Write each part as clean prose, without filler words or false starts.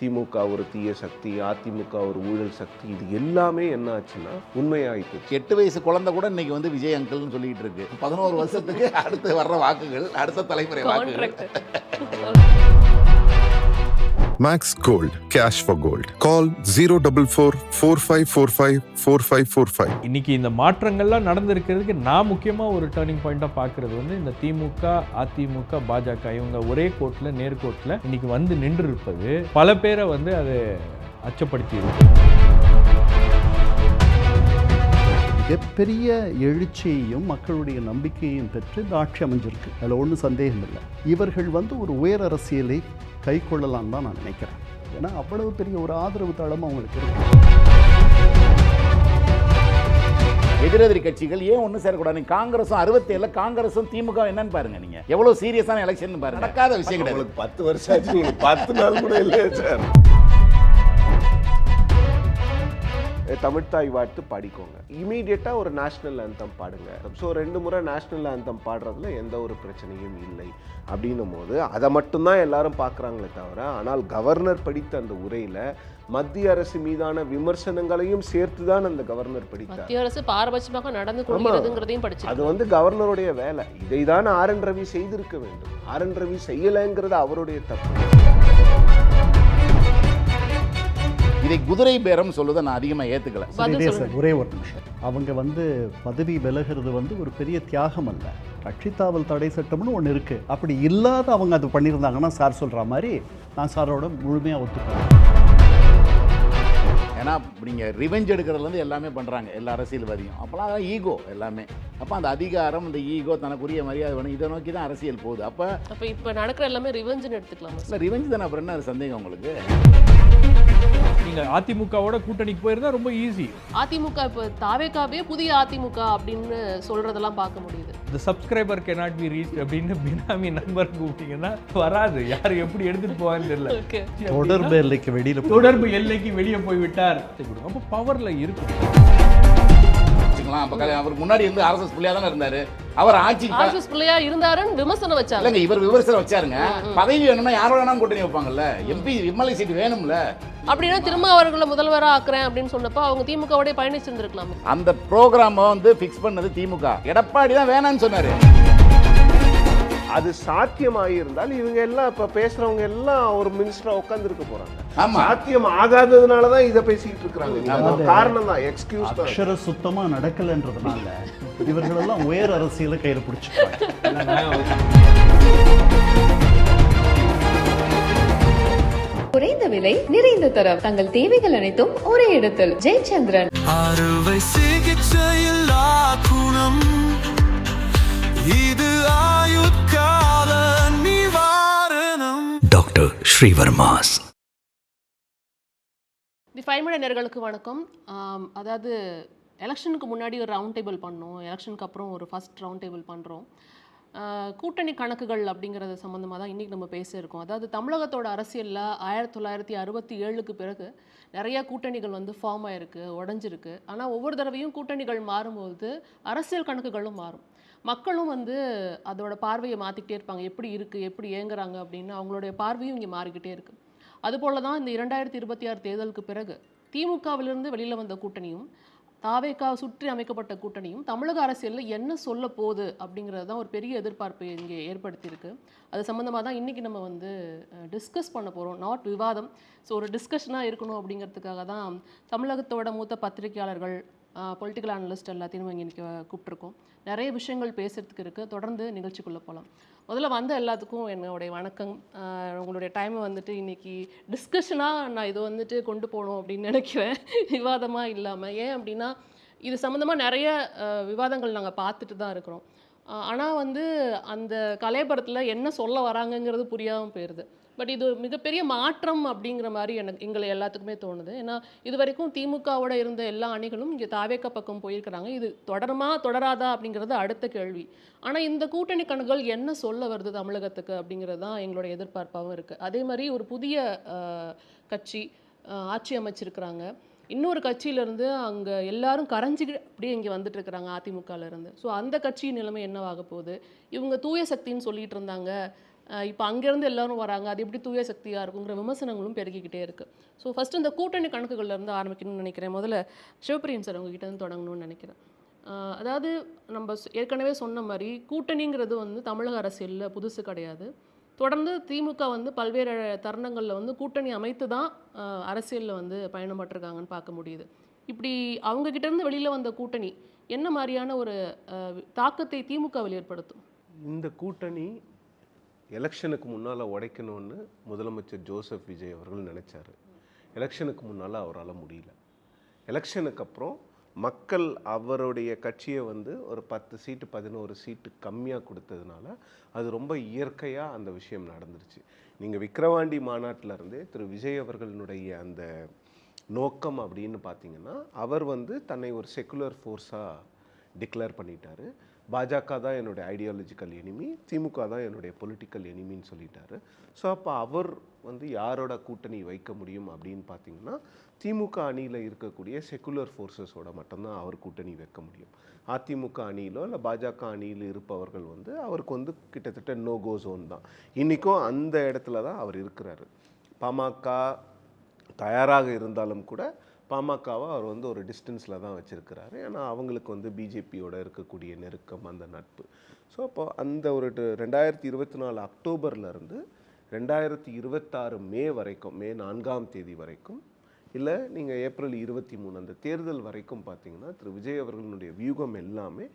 திமுக ஒரு தீய சக்தி, அதிமுக ஒரு ஊழல் சக்தி, இது எல்லாமே என்ன ஆச்சுன்னா உண்மையாயிட்டு. 8 வயசு குழந்தை கூட இன்னைக்கு வந்து விஜய் அங்கிள்னு சொல்லிட்டு இருக்கு. 11 வருஷத்துக்கு அடுத்து வர்ற வாக்குகள், அடுத்த தலைமுறை வாக்குகள். Max Gold, cash for gold. Call 044-4545-4545. இன்னைக்கு இந்த மாற்றங்கள்லாம் நடந்திருக்கிறதுக்கு நான் முக்கியமாக ஒரு டேர்னிங் பாயிண்டாக பார்க்குறது வந்து இந்த திமுக, அதிமுக, பாஜக இவங்க ஒரே கோட்டில் நேர்கோட்டில் இன்னைக்கு வந்து நின்று இருப்பது பல பேரை வந்து அது அச்சப்படுத்தி இருக்கு. மிகப்பெரிய எழுச்சியையும் மக்களுடைய நம்பிக்கையையும் பெற்று இந்த ஆட்சி அமைஞ்சிருக்கு. அதில் ஒன்றும் சந்தேகம் இல்லை. இவர்கள் வந்து ஒரு உயர் அரசியலை கை கொள்ளலாம் தான் நான் நினைக்கிறேன். ஏன்னா அவ்வளவு பெரிய ஒரு ஆதரவு தளம் அவங்களுக்கு இருக்கு. எதிரெதிரி கட்சிகள் ஏன் ஒன்றும் சேரக்கூடாது? காங்கிரஸும் 67 காங்கிரஸும் திமுக என்னன்னு பாருங்க. நீங்க எவ்வளவு சீரியஸான எலெக்ஷன் பாருங்க. நடக்காத விஷயம் கிடையாது. 10 வருஷம் ஆச்சு, 10 நாள் கூட இல்லை சார். தமிழ்த்தாய் வாழ்த்து பாடிக்கோங்க, இமீடியட்டாக ஒரு நேஷ்னல் ஆந்தம் பாடுங்க. ஸோ 2 முறை நேஷ்னல் ஆந்தம் பாடுறதுல எந்த ஒரு பிரச்சனையும் இல்லை அப்படின்னும் போது அதை மட்டும்தான் எல்லாரும் பார்க்குறாங்களே தவிர, ஆனால் கவர்னர் படித்த அந்த உரையில் மத்திய அரசு மீதான விமர்சனங்களையும் சேர்த்து தான் அந்த கவர்னர் படித்தார். மத்திய அரசு பாரபட்சமாக நடந்து கொள்கிறதுங்கிறதையும் படிச்சு, அது வந்து கவர்னருடைய வேலை. இதை தான் ஆர்.என். ரவி செய்திருக்க வேண்டும். ஆர்.என். ரவி செய்யலைங்கிறது அவருடைய தப்பு. இதை குதிரை பேரம் சொல்லுவதை நான் அதிகமாக ஏற்றுக்கல. ஒரே ஒரு நிமிஷம், அவங்க வந்து பதவி விலகிறது வந்து ஒரு பெரிய தியாகம் அல்ல. கட்சித்தாவல் தடை சட்டம்னு ஒன்று இருக்குது. அப்படி இல்லாத அவங்க அது பண்ணியிருந்தாங்கன்னா சார் சொல்கிற மாதிரி நான் சாரோட முழுமையாக ஒத்துக்கிறேன். ஏன்னா நீங்கள் ரிவெஞ்ச் எடுக்கிறதுலேருந்து எல்லாமே பண்ணுறாங்க எல்லா அரசியல்வாதியும். அப்போலாம் ஈகோ எல்லாமே. அப்போ அந்த அதிகாரம், அந்த ஈகோ, தனக்குரிய மரியாதை வேணும், இதை நோக்கி தான் அரசியல் போகுது. அப்போ இப்போ நடக்கிற எல்லாமே ரிவெஞ்சுன்னு எடுத்துக்கலாம். இல்லை, ரிவெஞ்ச் தானே. அப்புறம் என்ன சந்தேகம் உங்களுக்கு? நீங்கள் அதிமுகவோட கூட்டணிக்கு போயிருந்தா ரொம்ப ஈஸி. அதிமுக இப்போ தாவேக்காவே புதிய அதிமுக அப்படின்னு சொல்றதெல்லாம் பார்க்க முடியுது. இந்த சப்ஸ்கிரைபர் cannot be reached அப்படின்னு பினாமி நம்பர் கூப்பிட்டீங்கன்னா வராது. யார் எப்படி எடுத்துட்டு போவான்னு தெரியல. தொடர்பு எல்லைக்கு வெளியே போய்விட்டார். அப்போ பவர்ல இருக்கும். அவர் முன்னாடி இருந்து ஆர்எஸ்எஸ் பிள்ளையா தானே இருந்தாரு. அவர் ஆர்எஸ்எஸ் பிள்ளையா இருந்தாருன்னு விமர்சனம் வச்சாங்க. இல்லங்க, இவர் விமர்சனம் வச்சாருங்க. பதவி வேணும்னா யாரோட வேணாலும் கூட்டணி வைப்பாங்கல்ல. எம்பி எம்எல்ஏ சீட் வேணும்ல. அப்படின்னா திரும்ப அவர்களை முதல்வராக ஆக்குறேன் அப்படின்னு சொன்னப்போ அவங்க திமுகவோட பயணிச்சிருந்திருக்கலாம். அந்த ப்ரோக்ராமை வந்து ஃபிக்ஸ் பண்ணது திமுக. எடப்பாடி தான் வேணான்னு சொன்னாரு. அது சாத்தியமாக இருந்தால் இவங்க எல்லாம் இப்போ பேசுறவங்க எல்லாம் ஒரு மினிஸ்டரா உட்காந்துருக்க போறாங்க. சாத்தியம் ஆகாததுனால தான் இதை பேசிக்கிட்டு இருக்காங்க. காரணம் தான், எக்ஸ்கியூஸ் தான். அக்ஷர சுத்தமா நடக்கலன்றதுனால இவர்களெல்லாம் உயர் அரசியலை கையில் பிடிச்சிருக்காங்க. குறைந்த விலை, நிறைந்த தரம், தங்கள் தேவைகள் அனைத்தும் ஒரே இடத்தில். ஜெயச்சந்திரன். அறுவை சிகிச்சையில் குணம், இது ஆயுட்கால நிவாரணம். டாக்டர் ஸ்ரீவர்மாஸ். தி 5 minute நேயர்களுக்கு வணக்கம். அதாவது எலெக்ஷனுக்கு முன்னாடி ஒரு ரவுண்ட் டேபிள் பண்ணோம், எலெக்ஷனுக்கு அப்புறம் ஒரு ஃபர்ஸ்ட் ரவுண்ட் டேபிள் பண்ணுறோம். கூட்டணி கணக்குகள் அப்படிங்கிறது சம்மந்தமாக தான் இன்றைக்கி நம்ம பேச இருக்கோம். அதாவது தமிழகத்தோட அரசியலில் 1967க்கு பிறகு நிறைய கூட்டணிகள் வந்து ஃபார்ம் ஆகிருக்கு, உடஞ்சிருக்கு. ஆனால் ஒவ்வொரு தடவையும் கூட்டணிகள் மாறும்போது அரசியல் கணக்குகளும் மாறும். மக்களும் வந்து அதோட பார்வையை மாற்றிக்கிட்டே இருப்பாங்க. எப்படி இருக்குது, எப்படி ஏங்குறாங்க அப்படின்னு அவங்களுடைய பார்வையும் இங்கே மாறிக்கிட்டே இருக்குது. அதுபோல தான் இந்த 2026 தேர்தலுக்கு பிறகு திமுகவிலிருந்து வெளியில் வந்த கூட்டணியும் தாவேக்கா சுற்றி அமைக்கப்பட்ட கூட்டணியும் தமிழக அரசியலில் என்ன சொல்ல போகுது அப்படிங்கிறது தான் ஒரு பெரிய எதிர்பார்ப்பை இங்கே ஏற்படுத்தியிருக்கு. அது சம்மந்தமாக தான் இன்றைக்கி நம்ம வந்து டிஸ்கஸ் பண்ண போகிறோம். நாட் விவாதம். ஸோ ஒரு டிஸ்கஷனாக இருக்கணும் அப்படிங்கிறதுக்காக தான் தமிழகத்தோட மூத்த பத்திரிகையாளர்கள், பொலிட்டிக்கல் அனலிஸ்ட் எல்லாத்தையும் இங்கே இன்றைக்கி கூப்பிட்ருக்கோம். நிறைய விஷயங்கள் பேசுகிறதுக்கு இருக்குது. தொடர்ந்து நிகழ்ச்சிக்குள்ளே போகலாம். முதல்ல வந்த எல்லாத்துக்கும் என்னுடைய வணக்கம். உங்களுடைய டைமை வந்துட்டு இன்றைக்கி டிஸ்கஷனாக நான் இது வந்துட்டு கொண்டு போகணும் அப்படின்னு நினைக்கிறேன், விவாதமாக இல்லாமல். ஏன் அப்படின்னா இது சம்மந்தமாக நிறைய விவாதங்கள் நாங்கள் பார்த்துட்டு தான் இருக்கிறோம். ஆனால் வந்து அந்த கலைபரத்தில் என்ன சொல்ல வராங்கங்கிறது புரியாமல் போயிடுது. பட் இது மிகப்பெரிய மாற்றம் அப்படிங்கிற மாதிரி எங்களை எல்லாத்துக்குமே தோணுது. ஏன்னா இது வரைக்கும் திமுகவோட இருந்த எல்லா அணிகளும் இங்கே தாவேக்கா பக்கம் போயிருக்கிறாங்க. இது தொடருமா தொடராதா அப்படிங்கிறது அடுத்த கேள்வி. ஆனால் இந்த கூட்டணி கணக்குகள் என்ன சொல்ல வருது தமிழகத்துக்கு அப்படிங்கிறது தான் எங்களுடைய எதிர்பார்ப்பாகவும் இருக்குது. அதே மாதிரி ஒரு புதிய கட்சி ஆட்சி அமைச்சிருக்கிறாங்க. இன்னொரு கட்சியிலேருந்து அங்கே எல்லாரும் கரைஞ்சிக்கிட்டு அப்படியே இங்கே வந்துட்டு இருக்கிறாங்க அதிமுகலேருந்து. ஸோ அந்த கட்சி நிலைமை என்னவாக போகுது? இவங்க தூய சக்தின்னு சொல்லிட்டு இருந்தாங்க, இப்போ அங்கேருந்து எல்லாரும் வராங்க, அது எப்படி தூய சக்தியாக இருக்குங்கிற விமர்சனங்களும் பெருகிக்கிட்டே இருக்குது. ஸோ ஃபஸ்ட்டு இந்த கூட்டணி கணக்குகள்ல இருந்து ஆரம்பிக்கணும்னு நினைக்கிறேன். முதல்ல சிவபிரியன் சார் உங்ககிட்ட இருந்து தொடங்கணும்னு நினைக்கிறேன். அதாவது நம்ம ஏற்கனவே சொன்ன மாதிரி கூட்டணிங்கிறது வந்து தமிழக அரசியலில் புதுசு கிடையாது. தொடர்ந்து திமுக வந்து பல்வேறு தருணங்களில் வந்து கூட்டணி அமைத்து தான் அரசியலில் வந்து பயணப்பட்டிருக்காங்கன்னு பார்க்க முடியுது. இப்படி அவங்கக்கிட்டேருந்து வெளியில் வந்த கூட்டணி என்ன மாதிரியான ஒரு தாக்கத்தை திமுகவில் ஏற்படுத்தும்? இந்த கூட்டணி எலெக்ஷனுக்கு முன்னால் உடைக்கணும்னு முதலமைச்சர் ஜோசப் விஜய் அவர்கள் நினச்சார். எலெக்ஷனுக்கு முன்னால் அவரால் முடியல. எலெக்ஷனுக்கு அப்புறம் மக்கள் அவருடைய கட்சியை வந்து ஒரு 10 சீட்டு 11 சீட்டு கம்மியாக கொடுத்ததுனால அது ரொம்ப இயற்கையாக அந்த விஷயம் நடந்துருச்சு. நீங்கள் விக்கிரவாண்டி மாநாட்டிலருந்தே திரு விஜய் அவர்களுடைய அந்த நோக்கம் அப்படின்னு பார்த்தீங்கன்னா, அவர் வந்து தன்னை ஒரு செக்குலர் ஃபோர்ஸாக டிக்ளேர் பண்ணிட்டாரு. பாஜக தான் என்னுடைய ஐடியாலஜிக்கல் எனிமி, திமுக தான் என்னுடைய பொலிட்டிக்கல் எனிமின்னு சொல்லிட்டாரு. ஸோ அப்போ அவர் வந்து யாரோட கூட்டணி வைக்க முடியும் அப்படின்னு பார்த்தீங்கன்னா, திமுக அணியில் இருக்கக்கூடிய செக்குலர் ஃபோர்ஸஸோட மட்டும்தான் அவர் கூட்டணி வைக்க முடியும். அதிமுக அணியிலோ இல்லை பாஜக அணியில் இருப்பவர்கள் வந்து அவருக்கு வந்து கிட்டத்தட்ட நோ கோ ஜோன் தான். இன்றைக்கும் அந்த இடத்துல தான் அவர் இருக்கிறாரு. பாமக தயாராக இருந்தாலும் கூட பாமகவை அவர் வந்து ஒரு டிஸ்டன்ஸில் தான் வச்சுருக்கிறாரு. ஏன்னா அவங்களுக்கு வந்து பிஜேபியோட இருக்கக்கூடிய நெருக்கம், அந்த நட்பு. ஸோ அப்போ அந்த ஒரு 2024 அக்டோபர்லேருந்து 2026 மே வரைக்கும், மே 4ஆம் தேதி வரைக்கும், இல்லை நீங்கள் ஏப்ரல் 23 அந்த தேர்தல் வரைக்கும் பார்த்தீங்கன்னா திரு விஜய் அவர்களுடைய வியூகம் எல்லாமே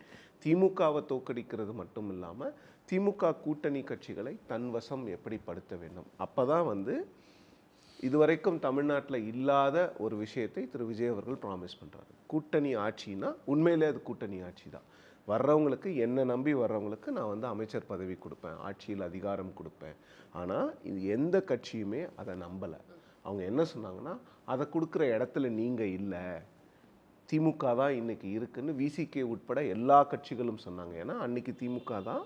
திமுகவை தோற்கடிக்கிறது மட்டும் இல்லாமல் திமுக கூட்டணி கட்சிகளை தன் வசம் எப்படி படுத்த வேண்டும். அப்போ தான் வந்து இதுவரைக்கும் தமிழ்நாட்டில் இல்லாத ஒரு விஷயத்தை திரு விஜய் அவர்கள் ப்ராமிஸ் பண்ணுறாரு. கூட்டணி ஆட்சின்னா உண்மையிலே அது கூட்டணி ஆட்சி தான். வர்றவங்களுக்கு, என்னை நம்பி வர்றவங்களுக்கு நான் வந்து அமைச்சர் பதவி கொடுப்பேன், ஆட்சியில் அதிகாரம் கொடுப்பேன். ஆனால் இது எந்த கட்சியுமே அதை நம்பலை. அவங்க என்ன சொன்னாங்கன்னா, அதை கொடுக்குற இடத்துல நீங்கள் இல்லை, திமுக தான் இன்றைக்கி இருக்குன்னு விசிகே உட்பட எல்லா கட்சிகளும் சொன்னாங்க. ஏன்னா அன்றைக்கி திமுக தான்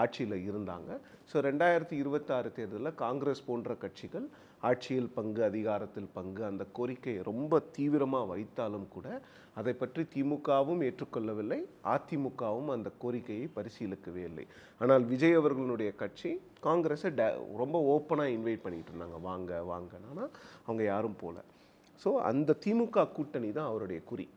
ஆட்சியில் இருந்தாங்க. ஸோ 2026 தேர்தலில் காங்கிரஸ் போன்ற கட்சிகள் ஆட்சியில் பங்கு, அதிகாரத்தில் பங்கு, அந்த கோரிக்கையை ரொம்ப தீவிரமாக வைத்தாலும் கூட அதை பற்றி திமுகவும் ஏற்றுக்கொள்ளவில்லை, அதிமுகவும் அந்த கோரிக்கையை பரிசீலிக்கவே இல்லை. ஆனால் விஜய் அவர்களுடைய கட்சி காங்கிரஸை ரொம்ப ஓப்பனாக இன்வைட் பண்ணிகிட்டு இருந்தாங்க, வாங்க வாங்கன்னு. ஆனால் அவங்க யாரும் போகல. ஸோ அந்த திமுக கூட்டணி தான் அவருடைய குறி.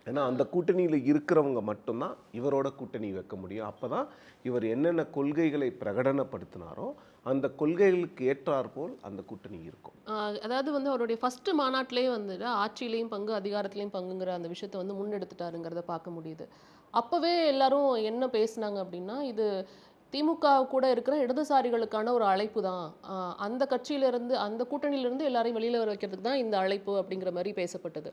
ஏன்னா அந்த கூட்டணியில் இருக்கிறவங்க மட்டும்தான் இவரோட கூட்டணி வைக்க முடியும். அப்போ தான் இவர் என்னென்ன கொள்கைகளை பிரகடனப்படுத்தினாரோ அந்த கொள்கைகளுக்கு ஏற்றாற்போல் அந்த கூட்டணி இருக்கும். அதாவது வந்து அவருடைய ஃபஸ்ட்டு மாநாட்டிலே வந்து ஆட்சியிலையும் பங்கு, அதிகாரத்திலையும் பங்குங்கிற அந்த விஷயத்தை வந்து முன்னெடுத்துட்டாருங்கிறத பார்க்க முடியுது. அப்போவே எல்லாரும் என்ன பேசுனாங்க அப்படின்னா, இது திமுக கூட இருக்கிற இடதுசாரிகளுக்கான ஒரு அழைப்பு தான், அந்த கட்சியிலேருந்து, அந்த கூட்டணியிலேருந்து எல்லாரையும் வெளியில் வர வைக்கிறதுக்கு தான் இந்த அழைப்பு அப்படிங்கிற மாதிரி பேசப்பட்டது.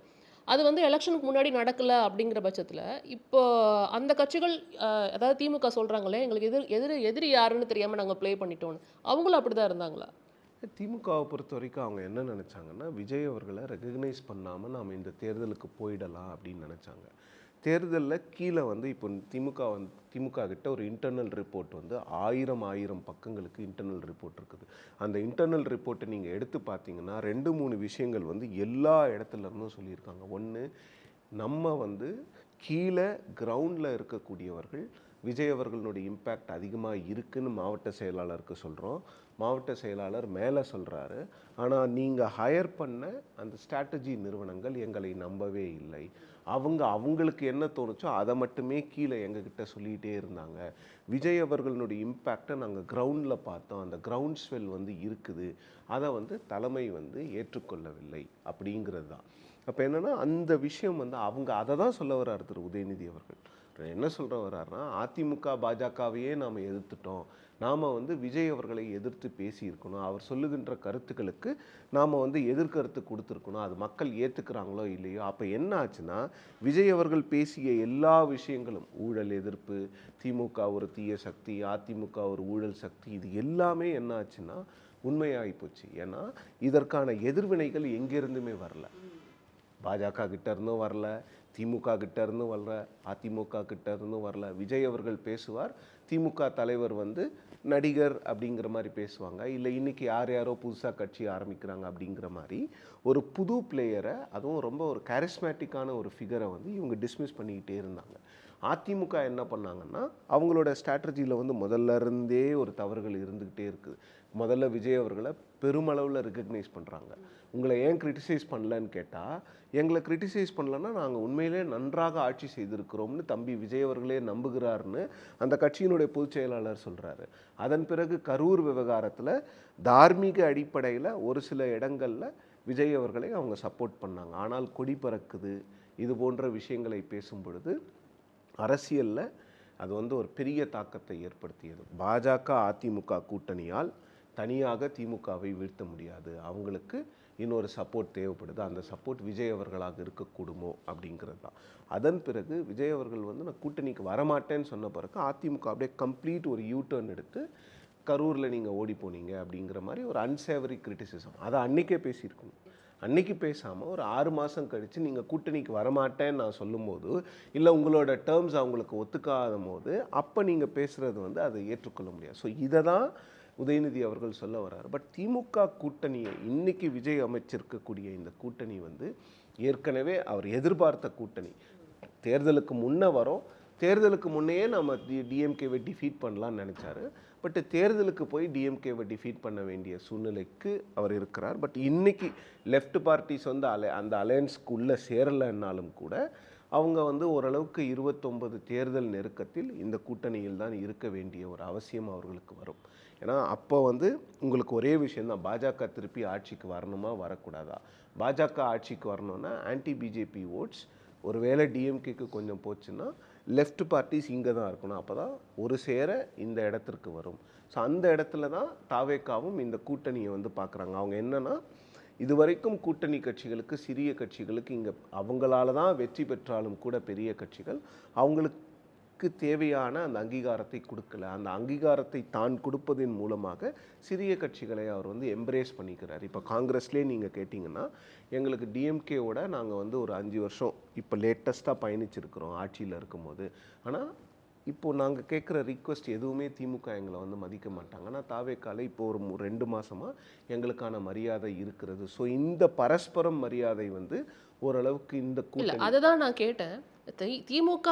அது வந்து எலெக்ஷனுக்கு முன்னாடி நடக்கலை அப்படிங்கிற பட்சத்தில் இப்போ அந்த கட்சிகள், அதாவது திமுக சொல்கிறாங்களே எங்களுக்கு எதிரி யாருன்னு தெரியாமல் நாங்கள் ப்ளே பண்ணிட்டோன்னு, அவங்களும் அப்படி தான் இருந்தாங்களா? திமுகவை பொறுத்த வரைக்கும் அவங்க என்ன நினச்சாங்கன்னா, விஜய் அவர்களை ரெகக்னைஸ் பண்ணாமல் நாம் இந்த தேர்தலுக்கு போயிடலாம் அப்படின்னு நினச்சாங்க. தேர்தலில் கீழே வந்து இப்போ திமுக கிட்ட ஒரு இன்டர்னல் ரிப்போர்ட் வந்து 1000 பக்கங்களுக்கு இன்டர்னல் ரிப்போர்ட் இருக்குது. அந்த இன்டர்னல் ரிப்போர்ட்டை நீங்கள் எடுத்து பார்த்தீங்கன்னா 2-3 விஷயங்கள் வந்து எல்லா இடத்துலருந்தும் சொல்லியிருக்காங்க. ஒன்று, நம்ம வந்து கீழே கிரவுண்டில் இருக்கக்கூடியவர்கள் விஜய் அவர்களுடைய இம்பேக்ட் அதிகமாக இருக்குதுன்னு மாவட்ட செயலாளருக்கு சொல்கிறோம். மாவட்ட செயலாளர் மேலே சொல்கிறாரு, ஆனால் நீங்கள் ஹையர் பண்ண அந்த ஸ்ட்ராட்டஜி நிறுவனங்கள் எங்களை நம்பவே இல்லை. அவங்களுக்கு என்ன தோணுச்சோ அதை மட்டுமே கீழே எங்ககிட்ட சொல்லிகிட்டே இருந்தாங்க. விஜய் அவர்களுடைய இம்பேக்டை நாங்கள் கிரவுண்டில் பார்த்தோம், அந்த கிரவுண்ட் ஸ்வெல் வந்து இருக்குது, அதை வந்து தலைமை வந்து ஏற்றுக்கொள்ளவில்லை அப்படிங்கிறது தான். அப்போ என்னென்னா அந்த விஷயம் வந்து அவங்க அதை தான் சொல்ல வர்றாரு திரு உதயநிதி அவர்கள். என்ன சொல்கிற வர்றாருன்னா, அதிமுக பாஜகவையே நாம் எதிர்த்துட்டோம், நாம் வந்து விஜய் அவர்களை எதிர்த்து பேசியிருக்கணும், அவர் சொல்லுகின்ற கருத்துக்களுக்கு நாம் வந்து எதிர்கருத்து கொடுத்துருக்கணும், அது மக்கள் ஏற்றுக்கிறாங்களோ இல்லையோ. அப்போ என்ன ஆச்சுன்னா, விஜய் அவர்கள் பேசிய எல்லா விஷயங்களும், ஊழல் எதிர்ப்பு, திமுக ஒரு தீய சக்தி, அதிமுக ஒரு ஊழல் சக்தி, இது எல்லாமே என்ன ஆச்சுன்னா உண்மையாகி போச்சு. ஏன்னா இதற்கான எதிர்வினைகள் எங்கேருந்துமே வரல. பாஜக கிட்ட இருந்தும் வரல, திமுக கிட்ட இருந்தும் வரல, அதிமுக கிட்ட இருந்தும் வரல. விஜய் அவர்கள் பேசுவார், திமுக தலைவர் வந்து நடிகர் அப்படிங்கிற மாதிரி பேசுவாங்க, இல்லை இன்றைக்கி யாரோ புதுசாக கட்சி ஆரம்பிக்கிறாங்க அப்படிங்கிற மாதிரி ஒரு புது பிளேயரை, அதுவும் ரொம்ப ஒரு கேரிஸ்மேட்டிக்கான ஒரு ஃபிகரை வந்து இவங்க டிஸ்மிஸ் பண்ணிக்கிட்டே இருந்தாங்க. அதிமுக என்ன பண்ணாங்கன்னா அவங்களோட ஸ்ட்ராட்டஜியில் வந்து முதல்ல இருந்தே ஒரு தவறுகள் இருந்துக்கிட்டே இருக்குது. முதல்ல விஜய் அவர்களை பெருமளவில் ரெக்கக்னைஸ் பண்ணுறாங்க. உங்களை ஏன் கிரிட்டிசைஸ் பண்ணலன்னு கேட்டால், எங்களை கிரிட்டிசைஸ் பண்ணலன்னா நாங்கள் உண்மையிலே நன்றாக ஆட்சி செய்திருக்கிறோம்னு தம்பி விஜய் அவர்களே நம்புகிறாருன்னு அந்த கட்சியினுடைய பொதுச் செயலாளர் சொல்கிறாரு. அதன் பிறகு கரூர் விவகாரத்தில் தார்மீக அடிப்படையில் ஒரு சில இடங்களில் விஜய் அவர்களை அவங்க சப்போர்ட் பண்ணாங்க. ஆனால் கொடி பறக்குது இது போன்ற விஷயங்களை பேசும் பொழுது அரசியலில் அது வந்து ஒரு பெரிய தாக்கத்தை ஏற்படுத்தியது. பாஜக அதிமுக கூட்டணியால் தனியாக திமுகவை வீழ்த்த முடியாது, அவங்களுக்கு இன்னொரு சப்போர்ட் தேவைப்படுது. அந்த சப்போர்ட் விஜய் அவர்களாக இருக்கக்கூடுமோ அப்படிங்கிறது தான். அதன் பிறகு விஜய் அவர்கள் வந்து நான் கூட்டணிக்கு வரமாட்டேன்னு சொன்ன பிறகு அதிமுக அப்படியே கம்ப்ளீட் ஒரு யூடர்ன் எடுத்து கரூரில் நீங்கள் ஓடி போனீங்க அப்படிங்கிற மாதிரி ஒரு அன்சேவரி கிரிட்டிசிசம். அதை அன்றைக்கே பேசியிருக்கணும். அன்றைக்கி பேசாமல் ஒரு 6 மாதம் கழித்து நீங்கள் கூட்டணிக்கு வரமாட்டேன்னு நான் சொல்லும்போது, இல்லை உங்களோட டேர்ம்ஸ் அவங்களுக்கு ஒத்துக்காத போது அப்போ நீங்கள் பேசுகிறது வந்து அதை ஏற்றுக்கொள்ள முடியாது. ஸோ இதை தான் உதயநிதி அவர்கள் சொல்ல வர்றார். பட் திமுக கூட்டணியை இன்றைக்கி விஜய் அமைச்சிருக்கக்கூடிய இந்த கூட்டணி வந்து ஏற்கனவே அவர் எதிர்பார்த்த கூட்டணி. தேர்தலுக்கு முன்னே வரோம், தேர்தலுக்கு முன்னையே நம்ம டிஎம்கேவை டிஃபீட் பண்ணலான்னு நினச்சாரு. பட் தேர்தலுக்கு போய் டிஎம்கேவை டிஃபீட் பண்ண வேண்டிய சூழ்நிலைக்கு அவர் இருக்கிறார். பட் இன்றைக்கி லெஃப்ட் பார்ட்டிஸ் வந்து அந்த அலையன்ஸ்க்குள்ளே சேரலைன்னாலும் கூட அவங்க வந்து ஓரளவுக்கு 29 தேர்தல் நெருக்கத்தில் இந்த கூட்டணியில் தான் இருக்க வேண்டிய ஒரு அவசியம் அவர்களுக்கு வரும். ஏன்னா அப்போ வந்து உங்களுக்கு ஒரே விஷயந்தான், பாஜக திருப்பி ஆட்சிக்கு வரணுமா வரக்கூடாதா. பாஜக ஆட்சிக்கு வரணும்னா ஆன்டி பிஜேபி ஓட்ஸ் ஒருவேளை டிஎம்கேக்கு கொஞ்சம் போச்சுன்னா லெஃப்ட் பார்ட்டிஸ் இங்கே தான் இருக்கணும். அப்போ தான் ஒரு சேர இந்த இடத்திற்கு வரும். ஸோ அந்த இடத்துல தான் தாவேக்காவும் இந்த கூட்டணியை வந்து பார்க்குறாங்க. அவங்க என்னென்னா, இதுவரைக்கும் கூட்டணி கட்சிகளுக்கு, சிறிய கட்சிகளுக்கு இங்கே அவங்களால தான் வெற்றி பெற்றாலும் கூட பெரிய கட்சிகள் அவங்களுக்கு தேவையான அந்த அங்கீகாரத்தை கொடுக்கல. அந்த அங்கீகாரத்தை தான் கொடுப்பதன் மூலமாக சிறிய கட்சிகளை அவர் வந்து எம்ப்ரேஸ் பண்ணிக்கிறார். இப்போ காங்கிரஸ்லேயே நீங்கள் கேட்டிங்கன்னா, எங்களுக்கு டிஎம்கேவோட நாங்கள் வந்து ஒரு 5 வருஷம் இப்போ லேட்டஸ்ட்டாக பயணிச்சிருக்கிறோம் ஆட்சியில் இருக்கும்போது. ஆனால் இப்போது நாங்கள் கேட்குற ரிக்வெஸ்ட் எதுவுமே திமுக எங்களை வந்து மதிக்க மாட்டாங்க. ஆனால் தாவேக்கால இப்போ ஒரு 2 மாதமாக எங்களுக்கான மரியாதை இருக்கிறது. ஸோ இந்த பரஸ்பரம் மரியாதை வந்து ஓரளவுக்கு இந்த கூட்டணி. அதுதான் நான் கேட்டேன். திமுக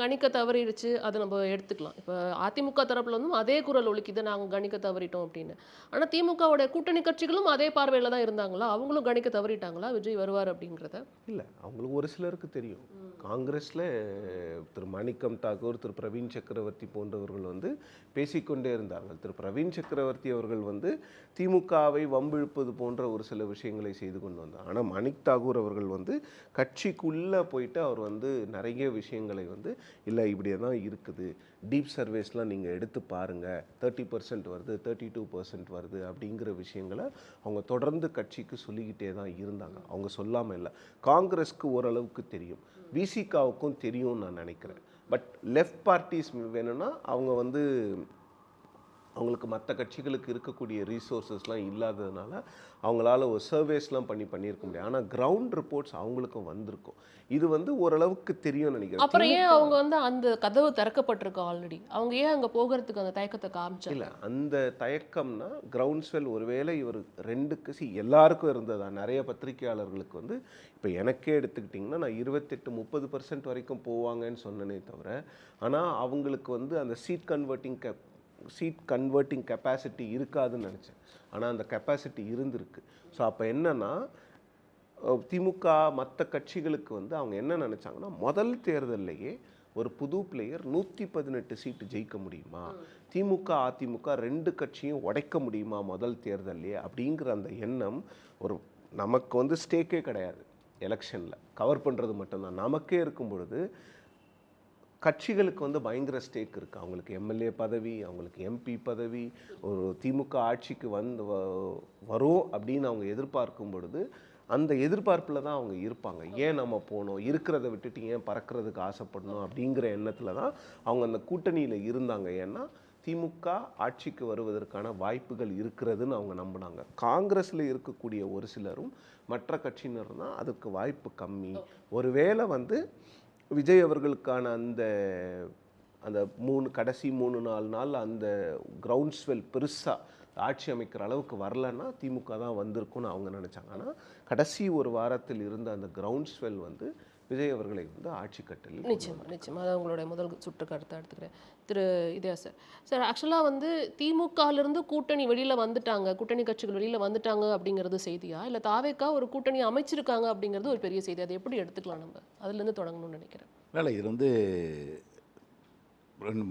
கணிக்க தவறிடுச்சு, அதை நம்ம எடுத்துக்கலாம். இப்போ அதிமுக தரப்புல வந்து அதே குரல் ஒலிக்குது, நாங்கள் கணிக்க தவறிட்டோம் அப்படின்னு. ஆனால் திமுகவுடைய கூட்டணி கட்சிகளும் அதே பார்வையில் தான் இருந்தாங்களா? அவங்களும் கணிக்க தவறிட்டாங்களா விஜய் வருவார் அப்படிங்கிறத? இல்லை, அவங்களுக்கு ஒரு சிலருக்கு தெரியும். காங்கிரஸில் திரு மாணிக்கம் தாக்கூர், திரு பிரவீன் சக்கரவர்த்தி போன்றவர்கள் வந்து பேசிக்கொண்டே இருந்தார்கள். திரு பிரவீன் சக்கரவர்த்தி அவர்கள் வந்து திமுகவை வம்பிழுப்பது போன்ற ஒரு சில விஷயங்களை செய்து கொண்டு வந்தார். ஆனால் மாணிக் தாக்கூர் அவர்கள் வந்து கட்சிக்குள்ளே போயிட்டு அவர் வந்து நிறைய விஷயங்களை வந்து இல்லை இப்படியே தான் இருக்குது, டீப் சர்வேஸ்லாம் நீங்கள் எடுத்து பாருங்கள், 30% வருது, 32% வருது அப்படிங்கிற விஷயங்களை அவங்க தொடர்ந்து கட்சிக்கு சொல்லிக்கிட்டே தான் இருந்தாங்க. அவங்க சொல்லாமல் இல்லை. காங்கிரஸ்க்கு ஓரளவுக்கு தெரியும், விசிகாவுக்கும் தெரியும்னு நான் நினைக்கிறேன். பட் லெஃப்ட் பார்ட்டிஸ் வேணும்னா அவங்க வந்து அவங்களுக்கு மற்ற கட்சிகளுக்கு இருக்கக்கூடிய ரீசோர்ஸஸ்லாம் இல்லாததுனால அவங்களால ஒரு சர்வேஸ்லாம் பண்ணியிருக்க முடியாது. ஆனால் கிரவுண்ட் ரிப்போர்ட்ஸ் அவங்களுக்கும் வந்திருக்கும். இது வந்து ஓரளவுக்கு தெரியும்னு நினைக்கிறேன். அப்புறம் ஏன் அவங்க வந்து அந்த கதவு திறக்கப்பட்டிருக்கு ஆல்ரெடி, அவங்க ஏன் அங்கே போகிறதுக்கு அந்த தயக்கத்தை காமிச்சாங்க? இல்லை, அந்த தயக்கம்னா கிரவுண்ட் ஸ்வெல் ஒருவேளை இவர் 2 எல்லாருக்கும் இருந்ததா. நிறைய பத்திரிகையாளர்களுக்கு வந்து இப்போ எனக்கே எடுத்துக்கிட்டிங்கன்னா நான் 28-30% வரைக்கும் போவாங்கன்னு சொன்னனே தவிர, ஆனால் அவங்களுக்கு வந்து அந்த சீட் கன்வெர்ட்டிங் கெப்பாசிட்டி இருக்காதுன்னு நினச்சேன். ஆனால் அந்த கெப்பாசிட்டி இருந்திருக்கு. ஸோ அப்போ என்னென்னா, திமுக மற்ற கட்சிகளுக்கு வந்து அவங்க என்ன நினச்சாங்கன்னா, முதல் தேர்தல்லையே ஒரு புது பிளேயர் 118 சீட்டு ஜெயிக்க முடியுமா, திமுக அதிமுக 2 கட்சியும் உடைக்க முடியுமா முதல் தேர்தல்லையே அப்படிங்கிற அந்த எண்ணம். ஒரு நமக்கு வந்து ஸ்டேக்கே கிடையாது எலெக்ஷனில், கவர் பண்ணுறது மட்டும்தான். நமக்கே இருக்கும் பொழுது கட்சிகளுக்கு வந்து பயங்கர ஸ்டேக் இருக்குது. அவங்களுக்கு எம்எல்ஏ பதவி, அவங்களுக்கு எம்பி பதவி, ஒரு திமுக ஆட்சிக்கு வரும் அப்படின்னு அவங்க எதிர்பார்க்கும் பொழுது அந்த எதிர்பார்ப்பில் தான் அவங்க இருப்பாங்க. ஏன் நம்ம போகணும், இருக்கிறத விட்டுட்டு ஏன் பறக்கிறதுக்கு ஆசைப்படணும் அப்படிங்கிற எண்ணத்தில் தான் அவங்க அந்த கூட்டணியில் இருந்தாங்க. ஏன்னா திமுக ஆட்சிக்கு வருவதற்கான வாய்ப்புகள் இருக்கிறதுன்னு அவங்க நம்பினாங்க. காங்கிரஸில் இருக்கக்கூடிய ஒரு சிலரும் மற்ற கட்சியினர் தான் அதுக்கு வாய்ப்பு கம்மி. ஒருவேளை வந்து விஜய் அவர்களுக்கான அந்த கடைசி 3-4 நாள் அந்த கிரவுண்ட் ஸ்வெல் பெருசாக ஆட்சி அமைக்கிற அளவுக்கு வரலன்னா திமுக தான் வந்திருக்குன்னு அவங்க நினச்சாங்க. ஆனால் கடைசி ஒரு வாரத்தில் இருந்த அந்த கிரவுண்ட் ஸ்வெல் வந்து விஜய் அவர்களை வந்து ஆட்சி கட்டலில் நிச்சயமா அதான் உங்களுடைய முதல் சுற்று கருத்தை எடுத்துக்கிறேன். திரு இதயா சார் ஆக்சுவலாக வந்து திமுகலேருந்து கூட்டணி வெளியில் வந்துட்டாங்க, கூட்டணி கட்சிகள் வெளியில் வந்துட்டாங்க அப்படிங்கிறது செய்தியா, இல்லை தாவேக்கா ஒரு கூட்டணி அமைச்சிருக்காங்க அப்படிங்கிறது ஒரு பெரிய செய்தி? அதை எப்படி எடுத்துக்கலாம்? நம்ம அதுலேருந்து தொடங்கணும்னு நினைக்கிறேன். இல்லை, இது வந்து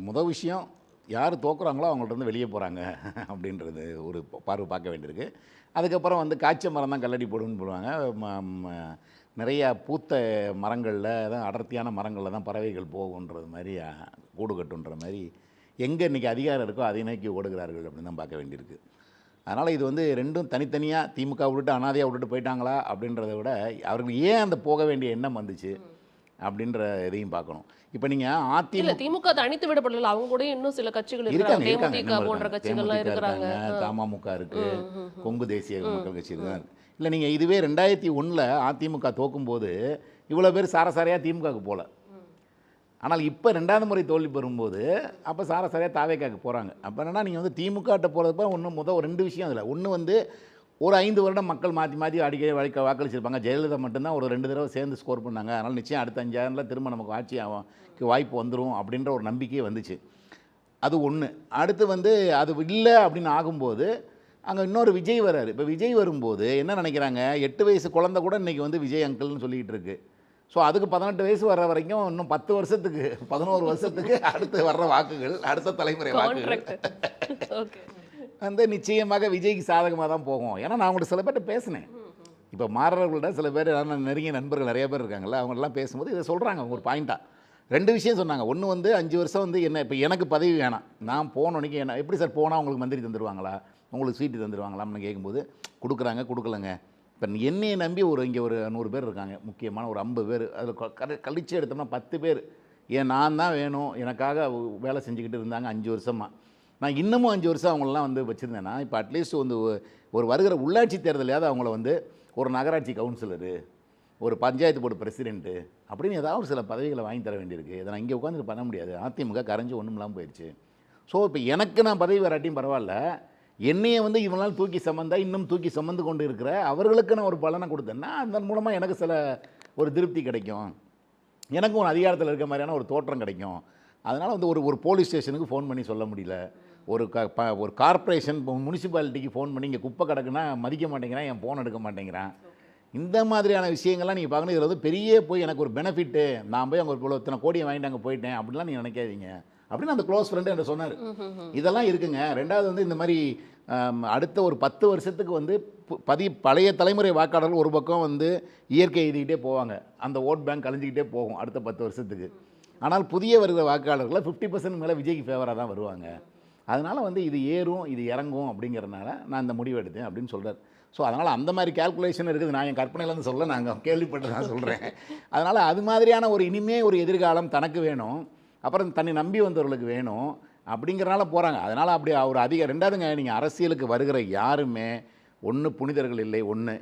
முதல் விஷயம், யார் தோக்குறாங்களோ அவங்கள்ட்ட இருந்து வெளியே போகிறாங்க அப்படின்றது ஒரு பார்வை பார்க்க வேண்டியிருக்கு. அதுக்கப்புறம் வந்து காய்ச்ச மரம் தான் கல்லடி போடுன்னு போடுவாங்க. நிறையா பூத்த மரங்களில் தான், அடர்த்தியான மரங்களில் தான் பறவைகள் போகுன்றது மாதிரி, கூடு கட்டுன்ற மாதிரி எங்கே இன்றைக்கி அதிகாரம் இருக்கோ அதை நோக்கி ஓடுகிறார்கள் அப்படின்னு தான் பார்க்க வேண்டியிருக்கு. அதனால் இது வந்து ரெண்டும் தனித்தனியாக திமுக விட்டுட்டு அனாதையாக விட்டுட்டு போயிட்டாங்களா அப்படின்றத விட அவர்கள் ஏன் அந்த போக வேண்டிய எண்ணம் வந்துச்சு அப்படின்ற இதையும் பார்க்கணும். இப்போ நீங்கள் திமுக தனித்து விடப்படல, அவங்க கூட இன்னும் சில கட்சிகள் இருக்காங்க, தேமுதிக போன்ற கட்சிகள்லாம் இருக்காங்க, தமாமுக இருக்குது, கொங்கு தேசிய மக்கள் கட்சி இருக்காங்க. இல்லை, நீங்கள் இதுவே 2001 அதிமுக தோக்கும்போது இவ்வளோ பேர் சாரசாரையாக திமுகவுக்கு போகல. ஆனால் இப்போ 2வது முறை தோல்வி பெறும்போது அப்போ சாரசாரையாக தாவேக்காவுக்கு போகிறாங்க. அப்போ என்னன்னா, நீங்கள் வந்து திமுகட்ட போகிறதுப்ப ஒரு 2 விஷயம் அதில். ஒன்று வந்து ஒரு 5 வருடம் மக்கள் மாற்றி அடிக்கடி வாக்களிச்சிருப்பாங்க. ஜெயலலிதா மட்டும்தான் ஒரு 2 தடவை சேர்ந்து ஸ்கோர் பண்ணாங்க. அதனால் நிச்சயம் அடுத்த 5 ஆண்டுல திரும்ப நமக்கு ஆட்சிக்கு வாய்ப்பு வந்துடும் அப்படின்ற ஒரு நம்பிக்கையே வந்துச்சு. அது ஒன்று. அடுத்து வந்து அது இல்லை அப்படின்னு ஆகும்போது அங்கே இன்னொரு விஜய் வராரு. இப்போ விஜய் வரும்போது என்ன நினைக்கிறாங்க, 8 வயசு குழந்தை கூட இன்றைக்கி வந்து விஜய் அங்கிள்னு சொல்லிக்கிட்டு இருக்கு. ஸோ அதுக்கு 18 வயசு வர்ற வரைக்கும் இன்னும் 10 வருஷத்துக்கு 11 வருஷத்துக்கு அடுத்து வர்ற வாக்குகள், அடுத்த தலைமுறை வாக்குகள் வந்து நிச்சயமாக விஜய்க்கு சாதகமாக தான் போகும். ஏன்னா நான் அவங்கள்ட்ட சில பேர்கிட்ட பேசினேன். இப்போ மாறவர்கள்ட்ட சில பேர் நெருங்கிய நண்பர்கள் நிறைய பேர் இருக்காங்கல்ல, அவங்களாம் பேசும்போது இதை சொல்கிறாங்க. ஒரு பாயிண்ட்டாக 2 விஷயம் சொன்னாங்க. ஒன்று வந்து 5 வருஷம் வந்து என்ன, இப்போ எனக்கு பதவி வேணாம், நான் போனோன்னைக்கு என்ன எப்படி சார் போனால் உங்களுக்கு மந்திரி தந்துடுவாங்களா, உங்களுக்கு சீட்டு தந்துடுவாங்களாம்னு கேட்கும்போது கொடுக்குறாங்க, கொடுக்கலங்க. இப்போ என்னையை நம்பி இங்கே ஒரு 100 பேர் இருக்காங்க, முக்கியமான ஒரு 50 பேர், அதில் கழிச்சு எடுத்தோம்னா 10 பேர் நான் தான் வேணும் எனக்காக வேலை செஞ்சுக்கிட்டு இருந்தாங்க 5 வருஷமாக. நான் இன்னமும் 5 வருஷம் அவங்களெலாம் வந்து வச்சுருந்தேன்னா, இப்போ அட்லீஸ்ட் வந்து ஒரு வருகிற உள்ளாட்சி தேர்தலையாவது அவங்கள வந்து ஒரு நகராட்சி கவுன்சிலரு, ஒரு பஞ்சாயத்து போர்டு பிரசிடென்ட்டு அப்படின்னு ஏதாவது சில பதவிகளை வாங்கி தர வேண்டியிருக்கு. இதை நான் இங்கே உட்காந்துட்டு பண்ண முடியாது. அதிமுக கரைஞ்சி ஒன்றும் இல்லாமல் போயிடுச்சு. ஸோ இப்போ எனக்கு நான் பதவி வராட்டியும் பரவாயில்ல, என்னையை வந்து இவனால் இன்னும் தூக்கி சுமந்து கொண்டு இருக்கிற அவர்களுக்கு நான் ஒரு பலனை கொடுத்தேன்னா அதன் மூலமாக எனக்கு ஒரு திருப்தி கிடைக்கும், எனக்கும் ஒரு அதிகாரத்தில் இருக்க மாதிரியான ஒரு தோற்றம் கிடைக்கும். அதனால் வந்து ஒரு போலீஸ் ஸ்டேஷனுக்கு ஃபோன் பண்ணி சொல்ல முடியல, ஒரு கார்ப்பரேஷன் முனிசிபாலிட்டிக்கு ஃபோன் பண்ணி இங்கே குப்பை கிடக்குன்னா மதிக்க மாட்டேங்கிறான், என் ஃபோன் எடுக்க மாட்டேங்கிறான். இந்த மாதிரியான விஷயங்கள்லாம் நீங்கள் பார்க்கணும். இதில் வந்து பெரிய போய் எனக்கு ஒரு பெனிஃபிட்டு, நான் போய் அங்கே ஒரு இத்தனை கோடியை வாங்கிட்டு அங்கே போயிட்டேன் அப்படின்லாம் நீங்கள் நினைக்காதீங்க அப்படின்னு அந்த க்ளோஸ் ஃப்ரெண்டு என்கிட்ட சொன்னார். இதெல்லாம் இருக்குங்க. 2வது வந்து இந்த மாதிரி அடுத்த ஒரு 10 வருஷத்துக்கு வந்து பழைய தலைமுறை வாக்காளர்கள் ஒரு பக்கம் வந்து இயற்கை எழுதிக்கிட்டே போவாங்க, அந்த ஓட் பேங்க் கழிஞ்சிக்கிட்டே போகும் அடுத்த 10 வருஷத்துக்கு. ஆனால் புதிய வருகிற வாக்காளர்களை 50% மேலே விஜய்க்கு ஃபேவராக தான் வருவாங்க. அதனால் வந்து இது ஏறும் இது இறங்கும் அப்படிங்கிறதுனால நான் இந்த முடிவு எடுத்தேன் அப்படின்னு சொல்கிறார். ஸோ அதனால் அந்த மாதிரி கேல்குலேஷன் இருக்குது. நான் என் கற்பனையிலேருந்து சொல்ல, நாங்கள் கேள்விப்பட்டு தான் சொல்கிறேன். அதனால் அது மாதிரியான ஒரு இனிமே ஒரு எதிர்காலம் தனக்கு வேணும், அப்புறம் தன்னை நம்பி வந்தவர்களுக்கு வேணும் அப்படிங்கிறனால போகிறாங்க. அதனால் அப்படி ஒரு 2வதுங்க, நீங்கள் அரசியலுக்கு வருகிற யாருமே ஒன்று புனிதர்கள் இல்லை,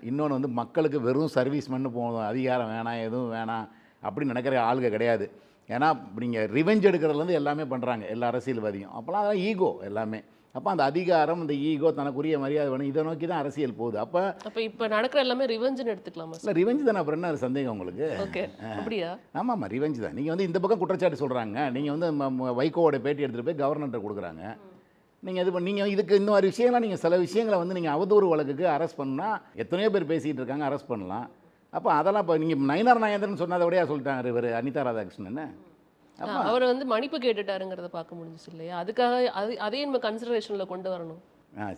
இன்னொன்று வந்து மக்களுக்கு வெறும் சர்வீஸ் பண்ணு போதும், அதிகாரம் வேணாம் எதுவும் வேணாம் அப்படின்னு நினைக்கிற ஆளுங்க கிடையாது. ஏன்னா நீங்கள் ரிவெஞ்ச் எடுக்கிறதுலேருந்து எல்லாமே பண்ணுறாங்க எல்லா அரசியல்வாதியும். அப்போலாம் அதெல்லாம் ஈகோ எல்லாமே. அப்போ அந்த அதிகாரம், அந்த ஈகோ, தனக்குரிய மரியாதை வேணும், இதை நோக்கி தான் அரசியல் போகுது. அப்போ இப்போ நடக்கிற எல்லாமே ரிவெஞ்சுன்னு எடுத்துக்கலாமா? இல்லை, ரிவெஞ்ச் தானே. அப்புறம் என்ன சந்தேகம் உங்களுக்கு? ஓகே, அப்படியா? ஆமாம், ரிவெஞ்ச் தான். நீங்கள் வந்து இந்த பக்கம் குற்றச்சாட்டு சொல்கிறாங்க, நீங்கள் வந்து வைகோவோட பேட்டி எடுத்துகிட்டு போய் கவர்னர்கிட்ட கொடுக்குறாங்க. நீங்கள் இதுக்கு இந்த மாதிரி விஷயங்கள்லாம் நீங்கள் சில விஷயங்களை வந்து நீங்கள் அவதூறு வழக்குக்கு அரெஸ்ட் பண்ணால் எத்தனையோ பேர் பேசிகிட்டு இருக்காங்க, அரெஸ்ட் பண்ணலாம். அப்போ அதெல்லாம் இப்போ நீங்கள் நயினார் நாகேந்திரன் சொன்னதை விடையா சொல்லிட்டாங்க இவர் அனிதா ராதாகிருஷ்ணன். அவர் வந்து மன்னிப்பு கேட்டுட்டாருங்கிறத பார்க்க முடிஞ்சிச்சு இல்லையா? அதுக்காக அதையும் நம்ம கன்சிடரேஷனில் கொண்டு வரணும்.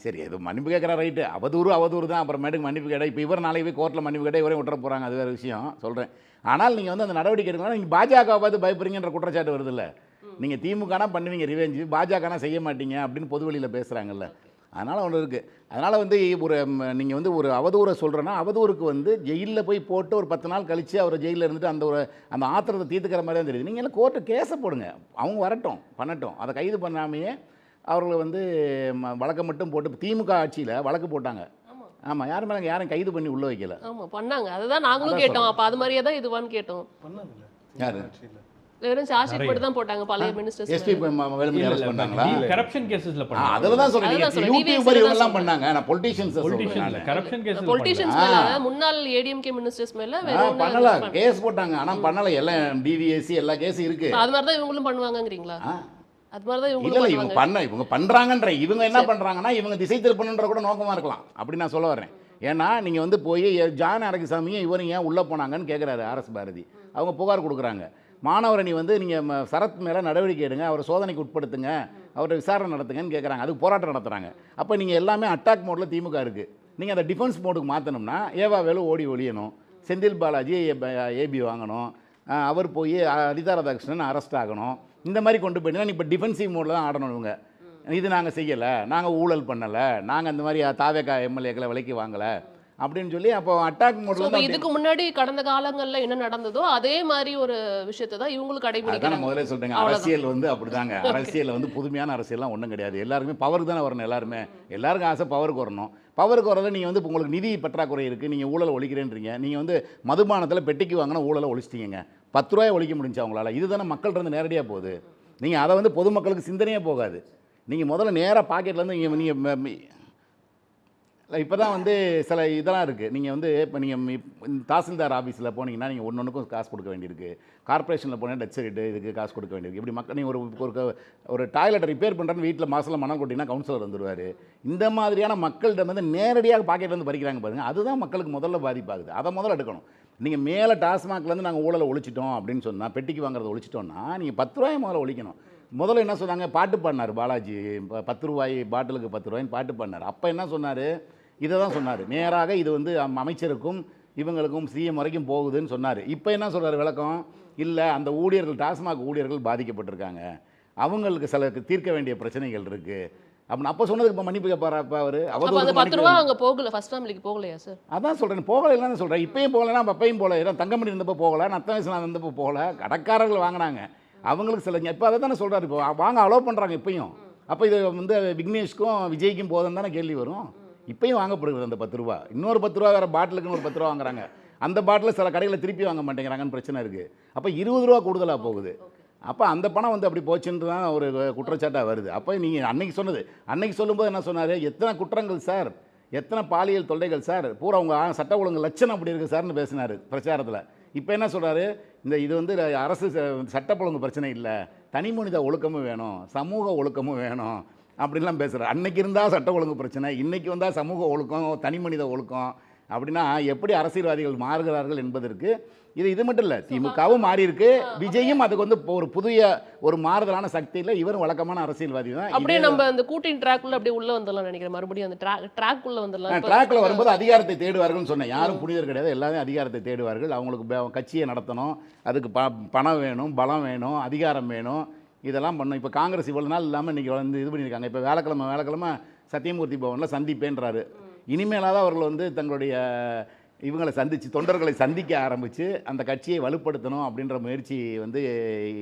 சரி, இது மன்னிப்பு கேட்குறா ரைட்டு, அவதூறு தான். அப்புறமேட்டுக்கு மன்னிப்பு கேட்டால் இப்போ இவர் நாளைக்கு போய் கோர்ட்டில் மன்னிப்பு கேட்டால் இவரே விட்டுற போகிறாங்க, அது வேறு விஷயம் சொல்கிறேன். ஆனால் நீங்கள் வந்து அந்த நடவடிக்கை எடுக்கணும். நீங்கள் பாஜகவை பார்த்து பயப்படுறீங்கன்ற குற்றச்சாட்டு வருது இல்லை. நீங்கள் திமுகனா பண்ணுவீங்க ரிவெஞ்சு, பாஜகனா செய்ய மாட்டீங்க அப்படின்னு பொது வெளியில் பேசுகிறாங்கல்ல. அதனால் ஒன்று இருக்குது. அதனால் வந்து நீங்கள் வந்து ஒரு அவதூறை சொல்கிறேன்னா அவதூறுக்கு வந்து ஜெயிலில் போய் போட்டு ஒரு 10 நாள் கழித்து அவர் ஜெயிலில் இருந்துட்டு அந்த ஆத்திரத்தை தீர்த்துக்கிற மாதிரி தான் தெரியுது. நீங்கள் எல்லாம் கோர்ட்டு கேஸை போடுங்க, அவங்க வரட்டும் பண்ணட்டும். அதை கைது பண்ணாமையே அவர்களை வந்து வழக்கை மட்டும் போட்டு திமுக ஆட்சியில் வழக்கு போட்டாங்க. ஆமாம், யாரும் கைது பண்ணி உள்ளே வைக்கல. ஆமாம், பண்ணாங்க. அதுதான் நாங்களும் கேட்டோம். அப்போ அது மாதிரியே தான் இதுவான்னு கேட்டோம். யார் வெறும் சார்ஜ் ஷீட் மட்டும் தான் போட்டாங்க பழைய மினிஸ்டர்ஸ். எஸ்பி வேலுமணி அரெஸ்ட் பண்ணாங்களா? கரப்ஷன் கேसेसல அதுல தான் சொல்றேன். யூடியூபர் இவங்க எல்லாம் பண்ணாங்க. நான் politicians politicians corruption cases politicians மேல முன்னாள் ஏடிஎம்கே மினிஸ்டர்ஸ் மேல வெறும் பண்ணல, கேஸ் போட்டாங்க. ஆனா பண்ணல, எல்லாம் டிவிஎஸ்சி எல்லா கேஸ் இருக்கு. அது மாதிரி தான் இவங்களும் பண்ணுவாங்கங்கறீங்களா? அது மாதிரி தான் இல்ல இவங்க பண்றாங்கன்ற இவங்க என்ன பண்றாங்கன்னா இவங்க திசை திருப்பணுன்ற கூட நோக்கமா இருக்கலாம். அப்படி நான் சொல்ல வரேன். ஏன்னா நீங்க வந்து போய் ஜான் அரங்கசாமியும் இவரும் ஏன் உள்ள போனாங்கன்னு கேட்குறாரு ஆர்எஸ் பாரதி. அவங்க புகார் கொடுக்குறாங்க. மாணவரணி வந்து நீங்கள் சரத் மேலே நடவடிக்கை எடுங்க, அவரை சோதனைக்கு உட்படுத்துங்க, அவரை விசாரணை நடத்துங்கன்னு கேட்குறாங்க. அதுக்கு போராட்டம் நடத்துகிறாங்க. அப்போ நீங்கள் எல்லாமே அட்டாக் மோடில் திமுக இருக்குது. நீங்கள் அதை டிஃபென்ஸ் மோடுக்கு மாற்றணும்னா ஏவா வேலு ஓடி ஒழியணும், செந்தில் பாலாஜி ஏபி வாங்கணும், அவர் போய் அனிதா ராதாகிருஷ்ணன் அரெஸ்ட் ஆகணும். இந்த மாதிரி கொண்டு போயிட்டீங்கன்னா இப்போ டிஃபென்சிவ் மோடில் தான் ஆடணும். இவங்க இது நாங்கள் செய்யலை, நாங்கள் ஊழல் பண்ணலை, நாங்கள் அந்த மாதிரி தாவேகா எம்எல்ஏக்களை விலைக்கு வாங்கலை அப்படின்னு சொல்லி அப்போ அட்டாக் மோட்ல. இதுக்கு முன்னாடி கடந்த காலங்கள்ல என்ன நடந்ததோ அதே மாதிரி ஒரு விஷயத்தை தான் இவங்களுக்கு கடைபிடிக்கிறாங்க. முதல்ல சொல்றேங்க, அரசியல் வந்து அப்படிதாங்க. அரசியல் வந்து புதுமையான அரசியல்லாம் ஒன்றும் கிடையாது. எல்லாருமே பவருக்கு தானே வரணும். எல்லாருக்கும் ஆசை பவருக்கு வரணும். பவருக்கு வரதை நீங்கள் வந்து உங்களுக்கு நிதி பற்றாக்குறை இருக்குது, நீங்கள் ஊழலை ஒழிக்கிறேன்றீங்க. நீங்கள் வந்து மதுபானத்தில் பெட்டிக்கு வாங்கினா ஊழலை ஒழிச்சிட்டீங்க. 10 ரூபாயை ஒழிக்க முடிஞ்சு அவங்களால. இதுதானே மக்கள்கிட்ட நேரடியாக போகுது. நீங்கள் அதை வந்து பொதுமக்களுக்கு சிந்தனையே போகாது. நீங்கள் முதல்ல நேராக பாக்கெட்லேருந்து நீங்கள் இப்போ தான் வந்து சில இதெல்லாம் இருக்குது. நீங்கள் வந்து இப்போ நீங்கள் தாசில்தார் ஆஃபீஸில் போனீங்கன்னா நீங்கள் ஒன்றுக்கும் காசு கொடுக்க வேண்டியிருக்கு. கார்பரேஷனில் போனால் டச் சைட்டு இதுக்கு காசு கொடுக்க வேண்டியிருக்கு. இப்படி மக்கள் நீங்கள் ஒரு டாய்லெட் ரிப்பேர் பண்ணுறேன்னு வீட்டில் மாதத்தில் மனம் கொட்டிங்கன்னா கவுன்சிலர் வந்துடுவார். இந்த மாதிரியான மக்கள்கிட்ட வந்து நேரடியாக பாக்கெட்லேருந்து பறிக்கிறாங்க பாருங்கள். அதுதான் மக்களுக்கு முதல்ல பாதிப்பாகுது. அதை முதல்ல எடுக்கணும். நீங்கள் மேலே டாஸ்மாக்லேருந்து நாங்கள் ஊழலை ஒழிச்சிட்டோம் அப்படின்னு சொன்னால், பெட்டிக்கு வாங்குறத ஒழிச்சிட்டோம்னா நீங்கள் 10 ரூபாயை முதல்ல ஒழிக்கணும். முதல்ல என்ன சொன்னாங்க, பாட்டு பாடினார் பாலாஜி, 10 ரூபாய் பாட்டிலுக்கு 10 ரூபாய்ன்னு பாட்டு பாடினார். அப்போ என்ன சொன்னார், இதை தான் சொன்னார். நேராக இது வந்து அமைச்சருக்கும் இவங்களுக்கும் சிஎம் வரைக்கும் போகுதுன்னு சொன்னார். இப்போ என்ன சொல்கிறார் விளக்கம், இல்லை அந்த ஊழியர்கள் டாஸ்மாக் ஊழியர்கள் பாதிக்கப்பட்டிருக்காங்க, அவங்களுக்கு சில தீர்க்க வேண்டிய பிரச்சனைகள் இருக்குது அப்படின்னு அப்போ சொன்னதுக்கு இப்போ மன்னிப்பு கேட்பாரப்பா அவர். அவர் 10 ரூபா அங்கே போகல, ஃபர்ஸ்ட் ஃபேமிலிக்கு போகலையா சார்? அதான் சொல்கிறேன், போகலை இல்லைன்னு சொல்கிறேன். இப்பயும் போகலைன்னா அப்பையும் போகல. ஏன்னா தங்கமணி இருந்தப்போ போகலை, நத்தம் வயசுல இருந்தப்போ போகல, கடைக்காரர்கள் வாங்கினாங்க அவங்களுக்கு சில. இப்போ அதை தானே சொல்கிறார், இப்போ வாங்க அலோவ் பண்ணுறாங்க இப்பயும். அப்போ இது வந்து விக்னேஷ்க்கும் விஜய்க்கும் போதும் தானே கேள்வி வரும். இப்பயும் வாங்கப்படுகிறது அந்த 10 ரூபா. இன்னொரு 10 ரூபா வேறு பாட்டிலுக்குன்னு ஒரு 10 ரூபா வாங்குறாங்க. அந்த பாட்டில் சில கடைகளில் திருப்பி வாங்க மாட்டேங்கிறாங்கன்னு பிரச்சனை இருக்குது. அப்போ 20 ரூபா கூடுதலாக போகுது. அப்போ அந்த பணம் வந்து அப்படி போச்சுன்னு தான் ஒரு குற்றச்சாட்டாக வருது. அப்போ நீங்கள் அன்னைக்கு சொல்லும்போது என்ன சொன்னார், எத்தனை குற்றங்கள் சார், எத்தனை பாலியல் தொல்லைகள் சார், பூரா உங்கள் சட்ட ஒழுங்கு லட்சணம் அப்படி இருக்குது சார்னு பேசினார் பிரச்சாரத்தில். இப்போ என்ன சொல்கிறாரு, இது வந்து அரசு சட்ட ஒழுங்கு பிரச்சனை இல்லை, தனி மனித ஒழுக்கமும் வேணும், சமூக ஒழுக்கமும் வேணும் அப்படின்லாம் பேசுகிறார். அன்னைக்கு இருந்தால் சட்ட ஒழுங்கு பிரச்சனை, இன்றைக்கி வந்தால் சமூக ஒழுக்கம், தனி மனித ஒழுக்கம். அப்படின்னா எப்படி அரசியல்வாதிகள் மாறுகிறார்கள் என்பதற்கு இது மட்டும் இல்லை, திமுகவும் மாறி இருக்கு, விஜயும் அதுக்கு வந்து ஒரு புதிய ஒரு மாறுதலான சக்தியில் இவரும் வழக்கமான அரசியல்வாதி தான். அப்படியே நம்ம அந்த கூட்டணி ட்ராக்ல அப்படியே உள்ள வந்துடலாம் நினைக்கிறேன். மறுபடியும் அந்த ட்ராக் உள்ள வந்துடலாம். ட்ராக்ல வரும்போது அதிகாரத்தை தேடுவார்கள்னு சொன்னேன். யாரும் புனிதர் கிடையாது, எல்லாரும் அதிகாரத்தை தேடுவார்கள். அவங்களுக்கு கட்சியை நடத்தணும், அதுக்கு பணம் வேணும், பலம் வேணும், அதிகாரம் வேணும், இதெல்லாம் பண்ணணும். இப்போ காங்கிரஸ் இவ்வளோ நாள் இல்லாமல் இன்றைக்கி வந்து இது பண்ணியிருக்காங்க. இப்போ வேலைக்கிழமை சத்தியமூர்த்தி பவனில் சந்திப்பேன்றாரு. இனிமேலாவது அவர்கள் வந்து தங்களுடைய இவங்களை சந்தித்து தொண்டர்களை சந்திக்க ஆரம்பித்து அந்த கட்சியை வலுப்படுத்தணும் அப்படின்ற முயற்சி வந்து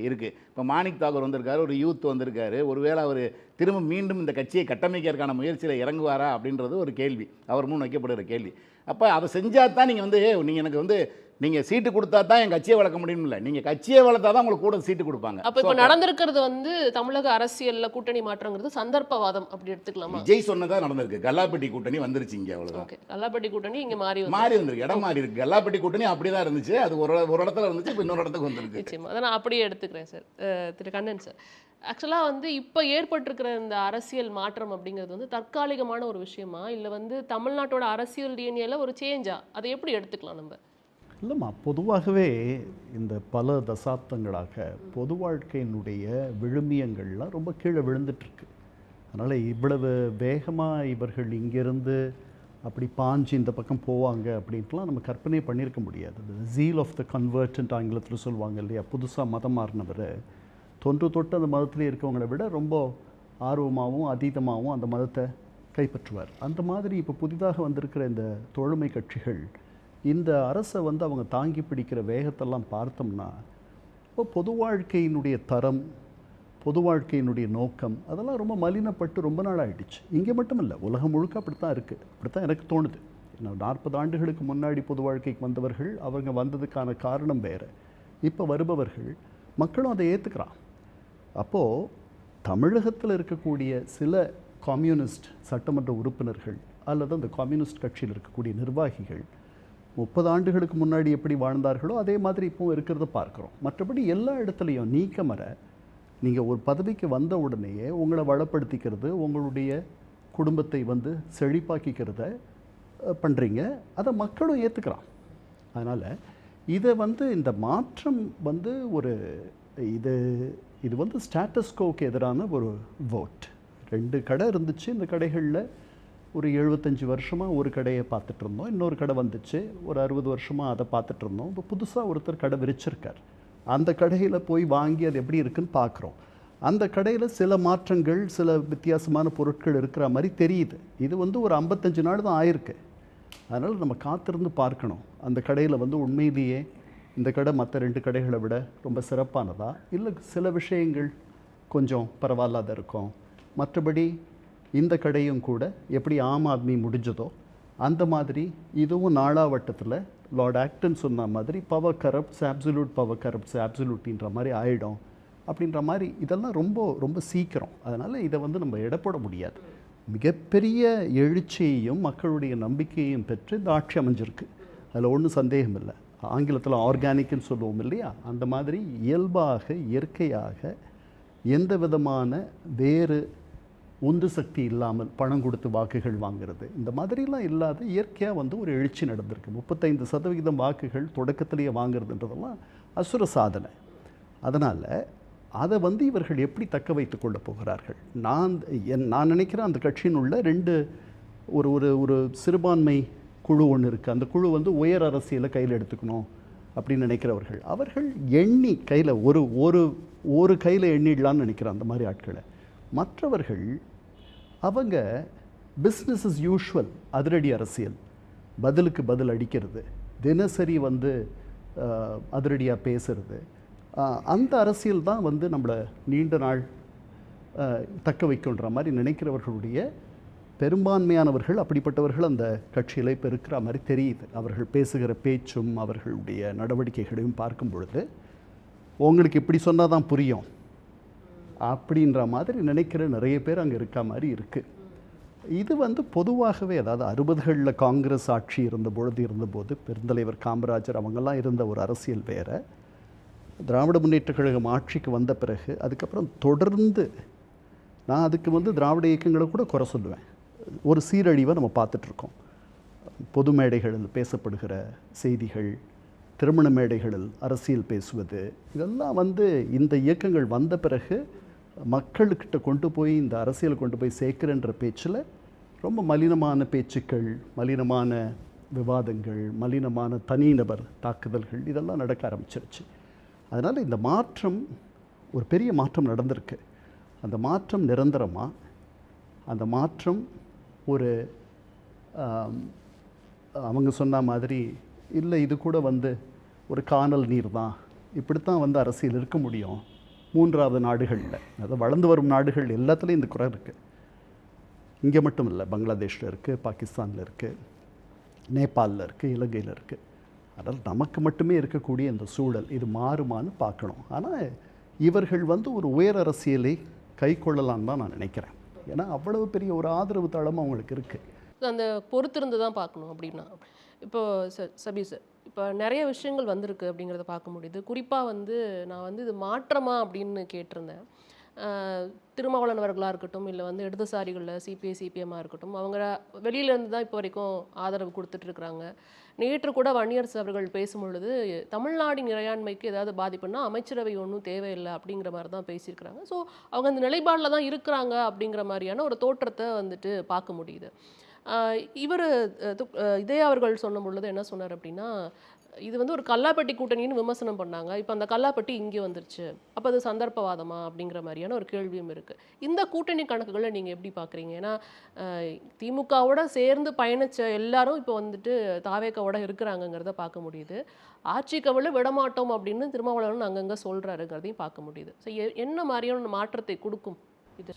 இருக்குது. இப்போ மாணிக் தாகூர் வந்திருக்காரு, ஒரு யூத் வந்திருக்காரு. ஒருவேளை அவர் திரும்ப மீண்டும் இந்த கட்சியை கட்டமைக்கிறதுக்கான முயற்சியில் இறங்குவாரா அப்படின்றது ஒரு கேள்வி, அவர் முன் வைக்கப்படுகிற கேள்வி. அப்போ அதை செஞ்சால் தான் நீங்கள் வந்து எனக்கு வந்து நீங்கள் சீட்டு கொடுத்தா தான் என் கட்சியை வளர்க்க முடியும், இல்லை நீங்கள் கட்சியை வளர்த்தா தான் உங்களுக்கு கூட சீட்டு கொடுப்பாங்க. அப்போ இப்போ நடந்திருக்கிறது வந்து தமிழக அரசியலில் கூட்டணி மாற்றங்கிறது சந்தர்ப்பவாதம் அப்படி எடுத்துக்கலாமா? விஜய் சொன்னதாக நடந்திருக்கு. கல்லாப்பட்டி கூட்டணி வந்துருச்சு இங்கே, அவ்வளோதான். கல்லாப்பட்டி கூட்டணி இங்கே மாறி வந்திருக்கு, இடம் மாறி இருக்கு. கல்லாப்பட்டி கூட்டணி அப்படி தான் இருந்துச்சு, அது ஒரு இடத்துல இருந்துச்சு, இப்போ இன்னொரு இடத்துக்கு வந்துருக்கு. நிச்சயமா அதை நான் அப்படியே எடுத்துக்கிறேன் சார். திரு கண்ணன் சார், ஆக்சுவலாக வந்து இப்போ ஏற்பட்டிருக்கிற இந்த அரசியல் மாற்றம் அப்படிங்கிறது வந்து தற்காலிகமான ஒரு விஷயமா, இல்லை வந்து தமிழ்நாட்டோட அரசியல் டிஎன்ஏல ஒரு சேஞ்சா, அதை எப்படி எடுத்துக்கலாம் நம்ம? இல்லைம்மா, பொதுவாகவே இந்த பல தசாப்தங்களாக பொது வாழ்க்கையினுடைய விழுமியங்கள்லாம் ரொம்ப கீழே விழுந்துட்டுருக்கு. அதனால் இவ்வளவு வேகமாக இவர்கள் இங்கேருந்து அப்படி பாஞ்சு இந்த பக்கம் போவாங்க அப்படின்ட்டுலாம் நம்ம கற்பனை பண்ணியிருக்க முடியாது. இந்த ஜீல் ஆஃப் த கன்வெர்ட்ன்ட் ஆங்கிலத்தில் சொல்லுவாங்க இல்லையா, புதுசாக மதம் மாறினவர் தொட்டு அந்த மதத்திலே இருக்கவங்களை விட ரொம்ப ஆர்வமாகவும் அதீதமாகவும் அந்த மதத்தை கைப்பற்றுவார். அந்த மாதிரி இப்போ புதிதாக வந்திருக்கிற இந்த தோழமை கட்சிகள் இந்த அரசை வந்து அவங்க தாங்கி பிடிக்கிற வேகத்தெல்லாம் பார்த்தோம்னா இப்போ பொது வாழ்க்கையினுடைய தரம், பொது வாழ்க்கையினுடைய நோக்கம் அதெல்லாம் ரொம்ப மலினப்பட்டு ரொம்ப நாள் ஆகிடுச்சு. இங்கே மட்டும் இல்லை, உலகம் முழுக்க அப்படித்தான் இருக்குது. அப்படித்தான் எனக்கு தோணுது. 40 ஆண்டுகளுக்கு முன்னாடி பொது வாழ்க்கைக்கு வந்தவர்கள் அவங்க வந்ததுக்கான காரணம் வேறு. இப்போ வருபவர்கள் மக்களும் அதை ஏற்றுக்கிறான். அப்போது தமிழகத்தில் இருக்கக்கூடிய சில கம்யூனிஸ்ட் சட்டமன்ற உறுப்பினர்கள் அல்லது அந்த கம்யூனிஸ்ட் கட்சியில் இருக்கக்கூடிய நிர்வாகிகள் 30 ஆண்டுகளுக்கு முன்னாடி எப்படி வாழ்ந்தார்களோ அதே மாதிரி இப்போவும் இருக்கிறத பார்க்குறோம். மற்றபடி எல்லா இடத்துலையும் நீக்கமற நீங்கள் ஒரு பதவிக்கு வந்த உடனேயே உங்களை வளப்படுத்திக்கிறது, உங்களுடைய குடும்பத்தை வந்து செழிப்பாக்கிக்கிறத பண்ணுறீங்க. அதை மக்களும் ஏற்றுக்கிறான். அதனால் இதை வந்து இந்த மாற்றம் வந்து ஒரு இது வந்து ஸ்டேட்டஸ்கோவுக்கு எதிரான ஒரு வோட். 2 கடை இருந்துச்சு. இந்த கடைகளில் ஒரு 75 வருஷமாக ஒரு கடையை பார்த்துட்டு இருந்தோம். இன்னொரு கடை வந்துச்சு. ஒரு 60 வருஷமாக அதை பார்த்துட்டு இருந்தோம். இப்போ புதுசாக ஒருத்தர் கடை விரிச்சிருக்கார். அந்த கடையில் போய் வாங்கி அது எப்படி இருக்குன்னு பார்க்குறோம். அந்த கடையில் சில மாற்றங்கள், சில வித்தியாசமான பொருட்கள் இருக்கிற மாதிரி தெரியுது. இது வந்து ஒரு 55 நாள் தான் ஆயிருக்கு. அதனால் நம்ம காத்திருந்து பார்க்கணும். அந்த கடையில் வந்து உண்மையிலேயே இந்த கடை மற்ற 2 கடைகளை விட ரொம்ப சிறப்பானதா, இல்லை சில விஷயங்கள் கொஞ்சம் பரவாயில்லாத இருக்கும். மற்றபடி இந்த கடையும் கூட எப்படி ஆம் ஆத்மி முடிஞ்சதோ அந்த மாதிரி இதுவும் நாளாவட்டத்தில் லார்ட் ஆக்டன் சொன்ன மாதிரி power corrupts absolute, power corrupts ஆப்சல்யூட்ன்ற மாதிரி ஆகிடும் அப்படின்ற மாதிரி இதெல்லாம் ரொம்ப ரொம்ப சீக்கிரம். அதனால் இதை வந்து நம்ம எடப்பட முடியாது. மிகப்பெரிய எழுச்சியையும் மக்களுடைய நம்பிக்கையையும் பெற்று இந்த ஆட்சி அமைஞ்சிருக்கு. அதில் ஒன்றும் சந்தேகம் இல்லை. ஆங்கிலத்தில் ஆர்கானிக்னு சொல்லுவோம் இல்லையா, அந்த மாதிரி இயல்பாக இயற்கையாக எந்த விதமான வேறு உந்து சக்தி இல்லாமல் பணம் கொடுத்து வாக்குகள் வாங்கிறது இந்த மாதிரிலாம் இல்லாத இயற்கையாக வந்து ஒரு எழுச்சி நடந்திருக்கு. 35% வாக்குகள் தொடக்கத்திலேயே வாங்குறதுன்றதெல்லாம் அசுர சாதனை. அதனால் அதை வந்து இவர்கள் எப்படி தக்க வைத்து கொள்ள போகிறார்கள்? நான் நினைக்கிறேன் அந்த கட்சியின் உள்ள 2 ஒரு சிறுபான்மை குழு ஒன்று இருக்குது. அந்த குழு வந்து உயர் அரசியலை கையில் எடுத்துக்கணும் அப்படின்னு நினைக்கிறவர்கள். அவர்கள் எண்ணி கையில் ஒரு கையில் எண்ணிடலான்னு நினைக்கிறேன் அந்த மாதிரி ஆட்களை. மற்றவர்கள் அவங்க பிஸ்னஸ் இஸ் யூஷுவல், அதிரடி அரசியல், பதிலுக்கு பதில் அடிக்கிறது, தினசரி வந்து அதிரடியாக பேசுறது, அந்த அரசியல் தான் வந்து நம்மளை நீண்ட நாள் தக்க வைக்கின்ற மாதிரி நினைக்கிறவர்களுடைய பெரும்பான்மையானவர்கள் அப்படிப்பட்டவர்கள் அந்த கட்சியில் இப்போ இருக்கிற மாதிரி தெரியுது. அவர்கள் பேசுகிற பேச்சும் அவர்களுடைய நடவடிக்கைகளையும் பார்க்கும் பொழுது உங்களுக்கு இப்படி சொன்னால் தான் புரியும் அப்படின்ற மாதிரி நினைக்கிற நிறைய பேர் அங்கே இருக்க மாதிரி இருக்குது. இது வந்து பொதுவாகவே அதாவது 60களில் காங்கிரஸ் ஆட்சி இருந்தபோது பெருந்தலைவர் காமராஜர் அவங்கெல்லாம் இருந்த ஒரு அரசியல் வேறு. திராவிட முன்னேற்ற கழகம் ஆட்சிக்கு வந்த பிறகு அதுக்கப்புறம் தொடர்ந்து நான் அதுக்கு வந்து திராவிட இயக்கங்களை கூட குறை சொல்லுவேன். ஒரு சீரழிவை நம்ம பார்த்துட்ருக்கோம். பொது மேடைகளில் பேசப்படுகிற செய்திகள், திருமண மேடைகளில் அரசியல் பேசுவது, இதெல்லாம் வந்து இந்த இயக்கங்கள் வந்த பிறகு மக்கள்கிட்ட கொண்டு போய் இந்த அரசியலை கொண்டு போய் சேர்க்குறன்ற பேச்சில் ரொம்ப மலினமான பேச்சுக்கள், மலினமான விவாதங்கள், மலினமான தனிநபர் தாக்குதல்கள் இதெல்லாம் நடக்க ஆரம்பிச்சிருச்சு. அதனால் இந்த மாற்றம் ஒரு பெரிய மாற்றம் நடந்திருக்கு. அந்த மாற்றம் நிரந்தரமாக, அந்த மாற்றம் ஒரு அவங்க சொன்ன மாதிரி இல்லை இது கூட வந்து ஒரு காணல் நீர் தான், இப்படித்தான் வந்து அரசியல் இருக்க முடியும். 3வது நாடுகளில், அதாவது வளர்ந்து வரும் நாடுகள் எல்லாத்துலேயும் இந்த குறை இருக்குது. இங்கே மட்டும் இல்லை, பங்களாதேஷில் இருக்குது, பாகிஸ்தானில் இருக்குது, நேபாளில் இருக்குது, இலங்கையில் இருக்குது. அதனால் நமக்கு மட்டுமே இருக்கக்கூடிய இந்த சூழல் இது மாறுமான்னு பார்க்கணும். ஆனால் இவர்கள் வந்து ஒரு உயர் அரசியலை கை கொள்ளலான்னு தான் நான் நினைக்கிறேன். ஏன்னா அவ்வளவு பெரிய ஒரு ஆதரவு தளம் அவங்களுக்கு இருக்குது. அந்த பொறுத்திருந்து தான் பார்க்கணும். அப்படின்னா இப்போ சபி சார், இப்போ நிறைய விஷயங்கள் வந்திருக்கு அப்படிங்கிறத பார்க்க முடியுது. குறிப்பாக வந்து நான் வந்து இது மாற்றமா அப்படின்னு கேட்டிருந்தேன். திருமாவளவன் அவர்களாக இருக்கட்டும், இல்லை வந்து இடதுசாரிகளில் சிபிஐ சிபிஎம்மாக இருக்கட்டும், அவங்க வெளியிலேருந்து தான் இப்போ வரைக்கும் ஆதரவு கொடுத்துட்ருக்குறாங்க. நேற்று கூட வன்னியரசு அவர்கள் பேசும்பொழுது தமிழ்நாட்டின் இறையாண்மைக்கு ஏதாவது பாதிப்புன்னா அமைச்சரவை ஒன்றும் தேவையில்லை அப்படிங்கிற மாதிரி தான் பேசியிருக்கிறாங்க. ஸோ அவங்க அந்த நிலைப்பாடில் தான் இருக்கிறாங்க அப்படிங்கிற மாதிரியான ஒரு தோற்றத்தை வந்துட்டு பார்க்க முடியுது. இவர் இதே அவர்கள் சொன்ன பொழுது என்ன சொன்னார் அப்படின்னா, இது வந்து ஒரு கல்லாப்பட்டி கூட்டணின்னு விமர்சனம் பண்ணாங்க. இப்போ அந்த கல்லாப்பட்டி இங்கே வந்துருச்சு, அப்போ அது சந்தர்ப்பவாதமா அப்படிங்கிற மாதிரியான ஒரு கேள்வியும் இருக்குது. இந்த கூட்டணி கணக்குகளை நீங்கள் எப்படி பார்க்குறீங்க? ஏன்னா திமுகவோட சேர்ந்து பயணித்த எல்லாரும் இப்போ வந்துட்டு தாவேக்காவோட இருக்கிறாங்கங்கிறத பார்க்க முடியுது. ஆட்சி கவிழ விடமாட்டோம் அப்படின்னு திருமாவளவன் அங்கங்கே சொல்கிறாருங்கிறதையும் பார்க்க முடியுது. ஸோ என்ன மாதிரியான மாற்றத்தை கொடுக்கும் இது?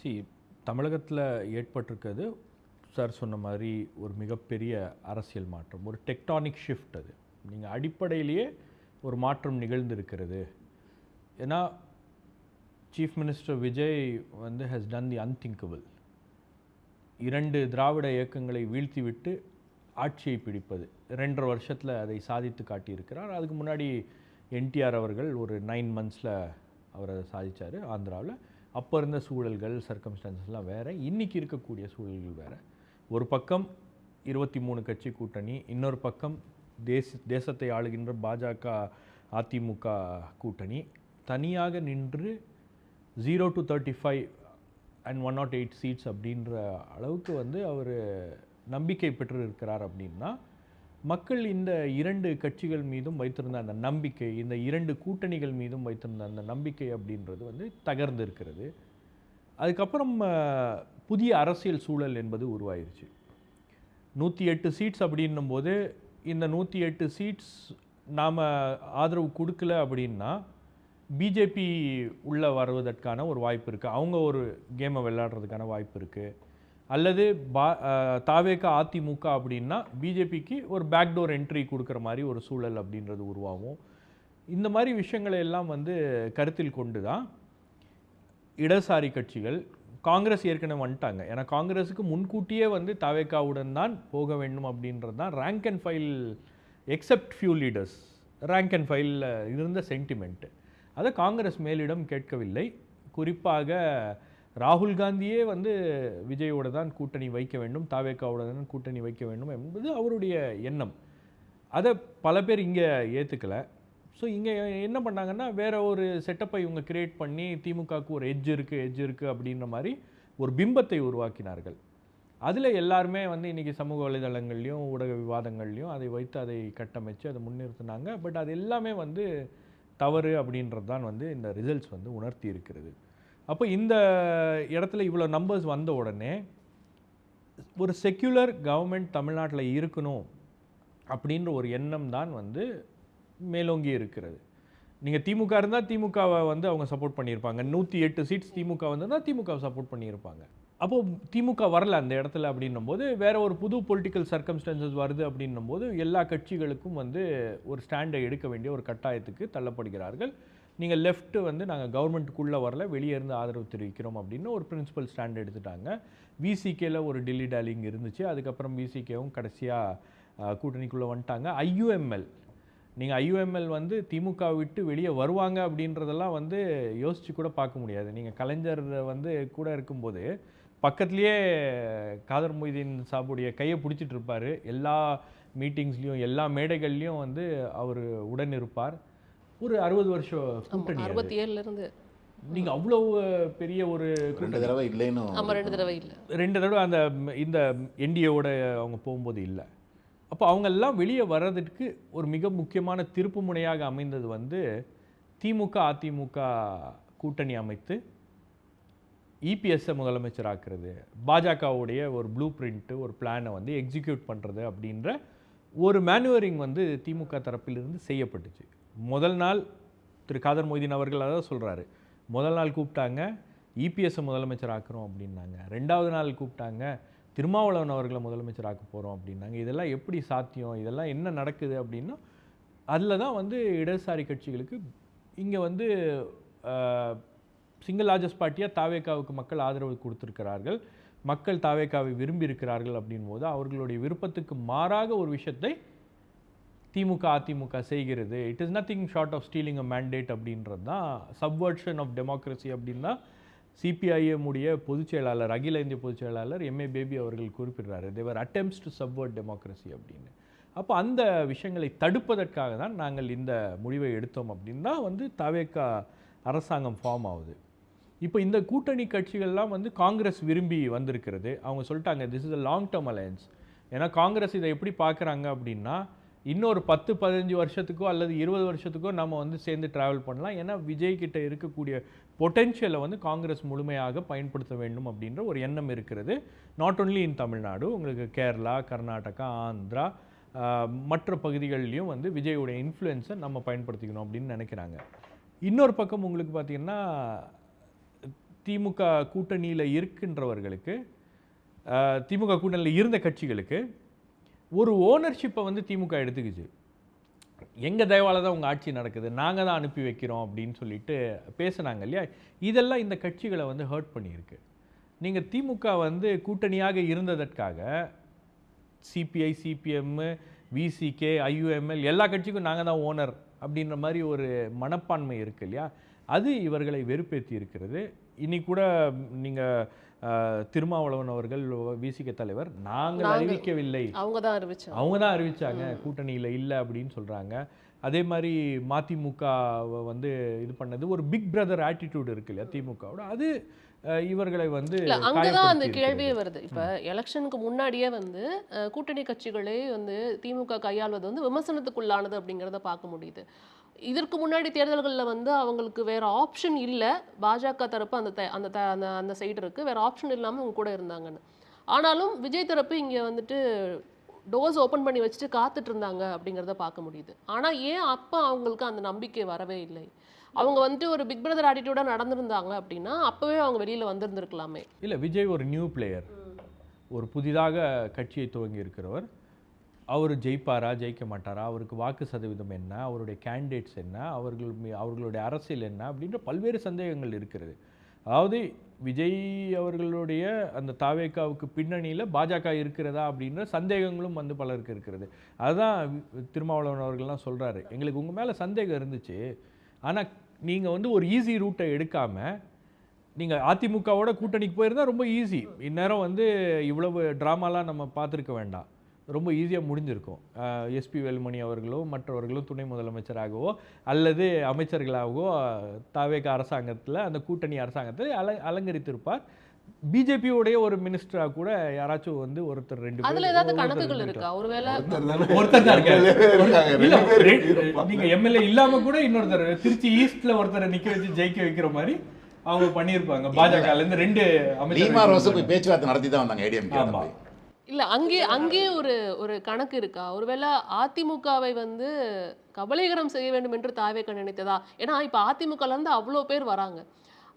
தமிழகத்தில் ஏற்பட்டிருக்கிறது சார் சொன்ன மாதிரி ஒரு மிகப்பெரிய அரசியல் மாற்றம், ஒரு டெக்டானிக் ஷிஃப்ட். அது நீங்கள் அடிப்படையிலேயே ஒரு மாற்றம் நிகழ்ந்திருக்கிறது. ஏன்னா சீஃப் மினிஸ்டர் விஜய் வந்து ஹஸ் டன் தி அன்திங்கபிள். 2 திராவிட இயக்கங்களை வீழ்த்திவிட்டு ஆட்சியை பிடிப்பது 2.5 வருஷத்தில் அதை சாதித்து காட்டியிருக்கிறார். அதுக்கு முன்னாடி என்டிஆர் அவர்கள் ஒரு 9 monthsல அவர் அதை சாதித்தார் ஆந்திராவில். அப்போ இருந்த சூழல்கள் சர்க்கம்ஸ்டான்சஸ்லாம் வேறு, இன்றைக்கி இருக்கக்கூடிய சூழல்கள் வேறு. ஒரு பக்கம் 23 கட்சி கூட்டணி, இன்னொரு பக்கம் தேசத்தை ஆளுகின்ற பாஜக அதிமுக கூட்டணி தனியாக நின்று 0 to 35 and 108 seats அப்படின்ற அளவுக்கு வந்து அவர் நம்பிக்கை பெற்று இருக்கிறார். அப்படின்னா மக்கள் இந்த 2 கட்சிகள் மீதும் வைத்திருந்த அந்த நம்பிக்கை, இந்த 2 கூட்டணிகள் மீதும் வைத்திருந்த அந்த நம்பிக்கை அப்படின்றது வந்து தகர்ந்து இருக்கிறது. அதுக்கப்புறம் புதிய அரசியல் சூழல் என்பது உருவாயிருச்சு. 108 சீட்ஸ் அப்படின்னும் போது இந்த 108 சீட்ஸ் நாம் ஆதரவு கொடுக்கல அப்படின்னா பிஜேபி உள்ளே வருவதற்கான ஒரு வாய்ப்பு இருக்குது, அவங்க ஒரு கேமை விளையாடுறதுக்கான வாய்ப்பு இருக்குது. அல்லது தாவேகா அதிமுக அப்படின்னா பிஜேபிக்கு ஒரு பேக்டோர் என்ட்ரி கொடுக்குற மாதிரி ஒரு சூழல் அப்படின்றது உருவாகும். இந்த மாதிரி விஷயங்களை எல்லாம் வந்து கருத்தில் கொண்டு தான் இடதுசாரி கட்சிகள், காங்கிரஸ் ஏற்கனவே வந்துட்டாங்க. ஏன்னா காங்கிரஸுக்கு முன்கூட்டியே வந்து தாவேகாவுடன் தான் போக வேண்டும் அப்படின்றது தான் rank and file, accept few leaders, rank and ஃபைலில் இருந்த சென்டிமெண்ட்டு. அதை காங்கிரஸ் மேலிடம் கேட்கவில்லை. குறிப்பாக ராகுல் காந்தியே வந்து விஜயோடு தான் கூட்டணி வைக்க வேண்டும், தாவேகாவோட தான் கூட்டணி வைக்க வேண்டும் என்பது அவருடைய எண்ணம். அதை பல பேர் இங்கே ஏற்றுக்கலை. ஸோ இங்கே என்ன பண்ணாங்கன்னா வேறு ஒரு செட்டப்பை இவங்க கிரியேட் பண்ணி திமுகவுக்கு ஒரு எட்ஜ் இருக்குது அப்படின்ற மாதிரி ஒரு பிம்பத்தை உருவாக்கினார்கள். அதில் எல்லாருமே வந்து இன்றைக்கி சமூக வலைதளங்கள்லையும் ஊடக விவாதங்கள்லையும் அதை வைத்து அதை கட்டமைச்சு அதை முன்னிறுத்தினாங்க. பட் அது எல்லாமே வந்து தவறு அப்படின்றது தான் வந்து இந்த ரிசல்ட்ஸ் வந்து உணர்த்தி இருக்கிறது. அப்போ இந்த இடத்துல இவ்வளோ நம்பர்ஸ் வந்த உடனே ஒரு செக்யுலர் கவர்மெண்ட் தமிழ்நாட்டில் இருக்கணும் அப்படின்ற ஒரு எண்ணம் தான் வந்து மேலோங்கி இருக்கிறது. நீங்கள் திமுக இருந்தால் திமுகவை வந்து அவங்க சப்போர்ட் பண்ணியிருப்பாங்க. 108 சீட்ஸ் திமுக வந்திருந்தால் திமுகவை சப்போர்ட் பண்ணியிருப்பாங்க. அப்போது திமுக வரல அந்த இடத்துல அப்படின்னும் போது வேறு ஒரு புது பொலிட்டிக்கல் சர்க்கம்ஸ்டான்சஸ் வருது அப்படின்னும் போது எல்லா கட்சிகளுக்கும் வந்து ஒரு ஸ்டாண்டை எடுக்க வேண்டிய ஒரு கட்டாயத்துக்கு தள்ளப்படுகிறார்கள். நீங்கள் லெஃப்ட் வந்து நாங்கள் கவர்மெண்ட்டுக்குள்ளே வரல, வெளியே இருந்து ஆதரவு தெரிவிக்கிறோம் அப்படின்னு ஒரு பிரின்சிபல் ஸ்டாண்ட் எடுத்துட்டாங்க. விசிகேல ஒரு டில்லி டாலிங் இருந்துச்சு. அதுக்கப்புறம் விசிகேவும் கடைசியாக கூட்டணிக்குள்ளே வந்துட்டாங்க. ஐயுஎம்எல், நீங்கள் ஐயுஎம்எல் வந்து திமுக விட்டு வெளியே வருவாங்க அப்படின்றதெல்லாம் வந்து யோசித்து கூட பார்க்க முடியாது. நீங்கள் கலைஞர் வந்து கூட இருக்கும்போது பக்கத்துலேயே காதர் மொய்தீன் சாபுடைய கையை பிடிச்சிட்டு இருப்பார். எல்லா மீட்டிங்ஸ்லேயும் எல்லா மேடைகள்லையும் வந்து அவர் உடன் இருப்பார். ஒரு 60 வருஷம் கூட்டணி, 67லேருந்து நீங்கள் அவ்வளோ பெரிய ஒரு 2 தடவை இல்லைன்னு. ஆமாம், 2 தடவை இல்லை, 2 தடவை அந்த இந்த என்டிஏவோட அவங்க போகும்போது இல்லை. அப்போ அவங்கெல்லாம் வெளியே வர்றதுக்கு ஒரு மிக முக்கியமான திருப்பு முனையாக அமைந்தது வந்து திமுக அதிமுக கூட்டணி அமைத்து இபிஎஸ்ஸை முதலமைச்சராக்குறது, பாஜகவுடைய ஒரு ப்ளூ பிரிண்ட்டு ஒரு பிளானை வந்து எக்ஸிக்யூட் பண்ணுறது அப்படின்ற ஒரு மேனுவரிங் வந்து திமுக தரப்பிலிருந்து செய்யப்பட்டுச்சு. முதல் நாள் திரு காதர் மொய்தீன் அவர்கள் அதான் சொல்கிறாரு, முதல் நாள் கூப்பிட்டாங்க இபிஎஸ்ஸை முதலமைச்சராக்குறோம் அப்படின்னாங்க, 2வது நாள் கூப்பிட்டாங்க திருமாவளவன் அவர்களை முதலமைச்சராக்க போகிறோம் அப்படின்னாங்க. இதெல்லாம் எப்படி சாத்தியம், இதெல்லாம் என்ன நடக்குது அப்படின்னா அதில் தான் வந்து இடதுசாரி கட்சிகளுக்கு இங்கே வந்து சிங்கிள் லார்ஜஸ்ட் பார்ட்டியாக தாவேகாவுக்கு மக்கள் ஆதரவு கொடுத்துருக்கிறார்கள், மக்கள் தாவேகாவை விரும்பி இருக்கிறார்கள் அப்படின் போது அவர்களுடைய விருப்பத்துக்கு மாறாக ஒரு விஷயத்தை திமுக அதிமுக செய்கிறது. It is nothing short of stealing a mandate அப்படின்றது தான் சப்வர்ஷன் ஆஃப் டெமோக்ரஸி அப்படின்னா சிபிஐஎம் உடைய பொதுச் செயலாளர், அகில இந்திய பொதுச் செயலாளர் எம்ஏ பேபி அவர்கள் குறிப்பிடுறாரு, தேவர் அட்டெம்ப்ட்ஸ் டு சப்வர்ட் டெமோக்ரஸி அப்படின்னு. அப்போ அந்த விஷயங்களை தடுப்பதற்காக தான் நாங்கள் இந்த முடிவை எடுத்தோம் அப்படின்னு தான் வந்து தாவேகா அரசாங்கம் ஃபார்ம் ஆகுது. இப்போ இந்த கூட்டணி கட்சிகள்லாம் வந்து காங்கிரஸ் விரும்பி வந்திருக்கிறது. அவங்க சொல்லிட்டாங்க this is a long term alliance. ஏன்னா காங்கிரஸ் இதை எப்படி பார்க்குறாங்க அப்படின்னா இன்னொரு 10-15 வருஷத்துக்கோ அல்லது 20 வருஷத்துக்கோ நம்ம வந்து சேர்ந்து ட்ராவல் பண்ணலாம். ஏன்னா விஜய் கிட்ட இருக்கக்கூடிய பொட்டென்ஷியலை வந்து காங்கிரஸ் முழுமையாக பயன்படுத்த வேண்டும் அப்படின்ற ஒரு எண்ணம் இருக்கிறது. நாட் ஒன்லி இன் தமிழ்நாடு, உங்களுக்கு கேரளா, கர்நாடகா, ஆந்திரா மற்ற பகுதிகளிலையும் வந்து விஜயோடைய இன்ஃப்ளூயன்ஸை நம்ம பயன்படுத்திக்கணும் அப்படின்னு நினைக்கிறாங்க. இன்னொரு பக்கம் உங்களுக்கு பார்த்திங்கன்னா திமுக கூட்டணியில் இருக்கின்றவர்களுக்கு, திமுக கூட்டணியில் இருந்த கட்சிகளுக்கு ஒரு ஓனர்ஷிப்பை வந்து திமுக எடுத்துக்கிச்சு. எங்கள் தயவால் தான் உங்கள் ஆட்சி நடக்குது, நாங்கள் தான் அனுப்பி வைக்கிறோம் அப்படின்னு சொல்லிட்டு பேசுனாங்க இல்லையா. இதெல்லாம் இந்த கட்சிகளை வந்து ஹர்ட் பண்ணியிருக்கு. நீங்கள் திமுக வந்து கூட்டணியாக இருந்ததற்காக சிபிஐ, சிபிஎம், விசிகே, ஐயுஎம்எல் எல்லா கட்சிக்கும் நாங்கள் தான் ஓனர் அப்படின்ற மாதிரி ஒரு மனப்பான்மை இருக்குது இல்லையா, அது இவர்களை வெறுப்பேற்றி இருக்கிறது. இன்னைக்கு கூட நீங்கள் திருமாவளவன் அவர்கள் விசிகே தலைவர் நாங்கள் அறிவிக்கவில்லை, அவங்க தான் அறிவிச்சாங்க கூட்டணியில் இல்லை அப்படின்னு சொல்கிறாங்க. அதே மாதிரி மதிமுக வந்து இது பண்ணது ஒரு பிக் பிரதர் ஆட்டிடியூட் இருக்கு இல்லையா திமுகவோட, அது இவர்களை வந்து அங்கதான் அந்த கேள்வியே வருது. இப்போ எலெக்ஷனுக்கு முன்னாடியே வந்து கூட்டணி கட்சிகளே வந்து திமுக கையாள்வது வந்து விமர்சனத்துக்குள்ளானது அப்படிங்கிறத பார்க்க முடியுது. இதற்கு முன்னாடி தேர்தல்களில் வந்து அவங்களுக்கு வேற ஆப்ஷன் இல்லை, பாஜக தரப்பு அந்த சைடு இருக்குது, வேற ஆப்ஷன் இல்லாமல் அவங்க கூட இருந்தாங்கன்னு. ஆனாலும் விஜய் தரப்பு இங்கே வந்துட்டு டோர்ஸ் ஓப்பன் பண்ணி வச்சுட்டு காத்துட்டு இருந்தாங்க அப்படிங்கிறத பார்க்க முடியுது. ஆனால் ஏன் அப்போ அவங்களுக்கு அந்த நம்பிக்கை வரவே இல்லை? அவங்க வந்துட்டு ஒரு பிக் பிரதர் ஆட்டிடியூடாக நடந்திருந்தாங்க அப்படின்னா அப்போவே அவங்க வெளியில் வந்திருந்துருக்கலாமே. இல்லை, விஜய் ஒரு நியூ பிளேயர், ஒரு புதிதாக கட்சியை துவங்கி இருக்கிறவர். அவர் ஜெயிப்பாரா ஜெயிக்க மாட்டாரா, அவருக்கு வாக்கு சதவீதம் என்ன, அவருடைய கேண்டிடேட்ஸ் என்ன, அவர்களுடைய அரசியல் என்ன அப்படின்ற பல்வேறு சந்தேகங்கள் இருக்கிறது. அதாவது விஜய் அவர்களுடைய அந்த தாவேக்காவுக்கு பின்னணியில் பாஜக இருக்கிறதா அப்படின்ற சந்தேகங்களும் வந்து பலருக்கு இருக்கிறது. அதுதான் திருமாவளவன் அவர்கள்லாம் சொல்கிறாரு, எங்களுக்கு உங்கள் மேலே சந்தேகம் இருந்துச்சு, ஆனால் நீங்கள் வந்து ஒரு ஈஸி ரூட்டை எடுக்காமல் நீங்கள் அதிமுகவோட கூட்டணிக்கு போயிருந்தால் ரொம்ப ஈஸி, இந்நேரம் வந்து இவ்வளவு ட்ராமாலாம் நம்ம பார்த்துருக்க வேண்டாம், ரொம்ப ஈஸியாக முடிஞ்சிருக்கும். எஸ்பி வேலுமணி அவர்களோ மற்றவர்களும் துணை முதலமைச்சராகவோ அல்லது அமைச்சர்களாகவோ தாவேக அரசாங்கத்தில் அந்த கூட்டணி அரசாங்கத்தில் அலங்கரித்திருப்பார். பிஜேபியோடைய ஒரு மினிஸ்டரா கூட யாராச்சும் வந்து ஒருத்தர் ரெண்டு அதுல ஏதாவது கணக்குகள் இருக்கா? ஒருவேளை ஒருத்தர் தான் இருக்காரு, நீங்க எம்எல்ஏ இல்லாம கூட இன்னொருத்தர் திருச்சி ஈஸ்ட்ல ஒருத்தரை நிக்க வச்சு ஜெயிக்க வைக்கிற மாதிரி அவங்க பண்ணியிருப்பாங்க. பாஜகல இருந்து ரெண்டு அமைச்சர் பேச்சுவார்த்தை நடத்தி தான் வந்தாங்க ஏடிஎம்கே. இல்ல அங்கே ஒரு கணக்கு இருக்கா? ஒருவேளை அதிமுகவை வந்து கபலீகரம் செய்ய வேண்டும் என்று தாவேக நினைத்ததா? ஏன்னா இப்ப அதிமுகல இருந்து அவ்வளோ பேர் வராங்க.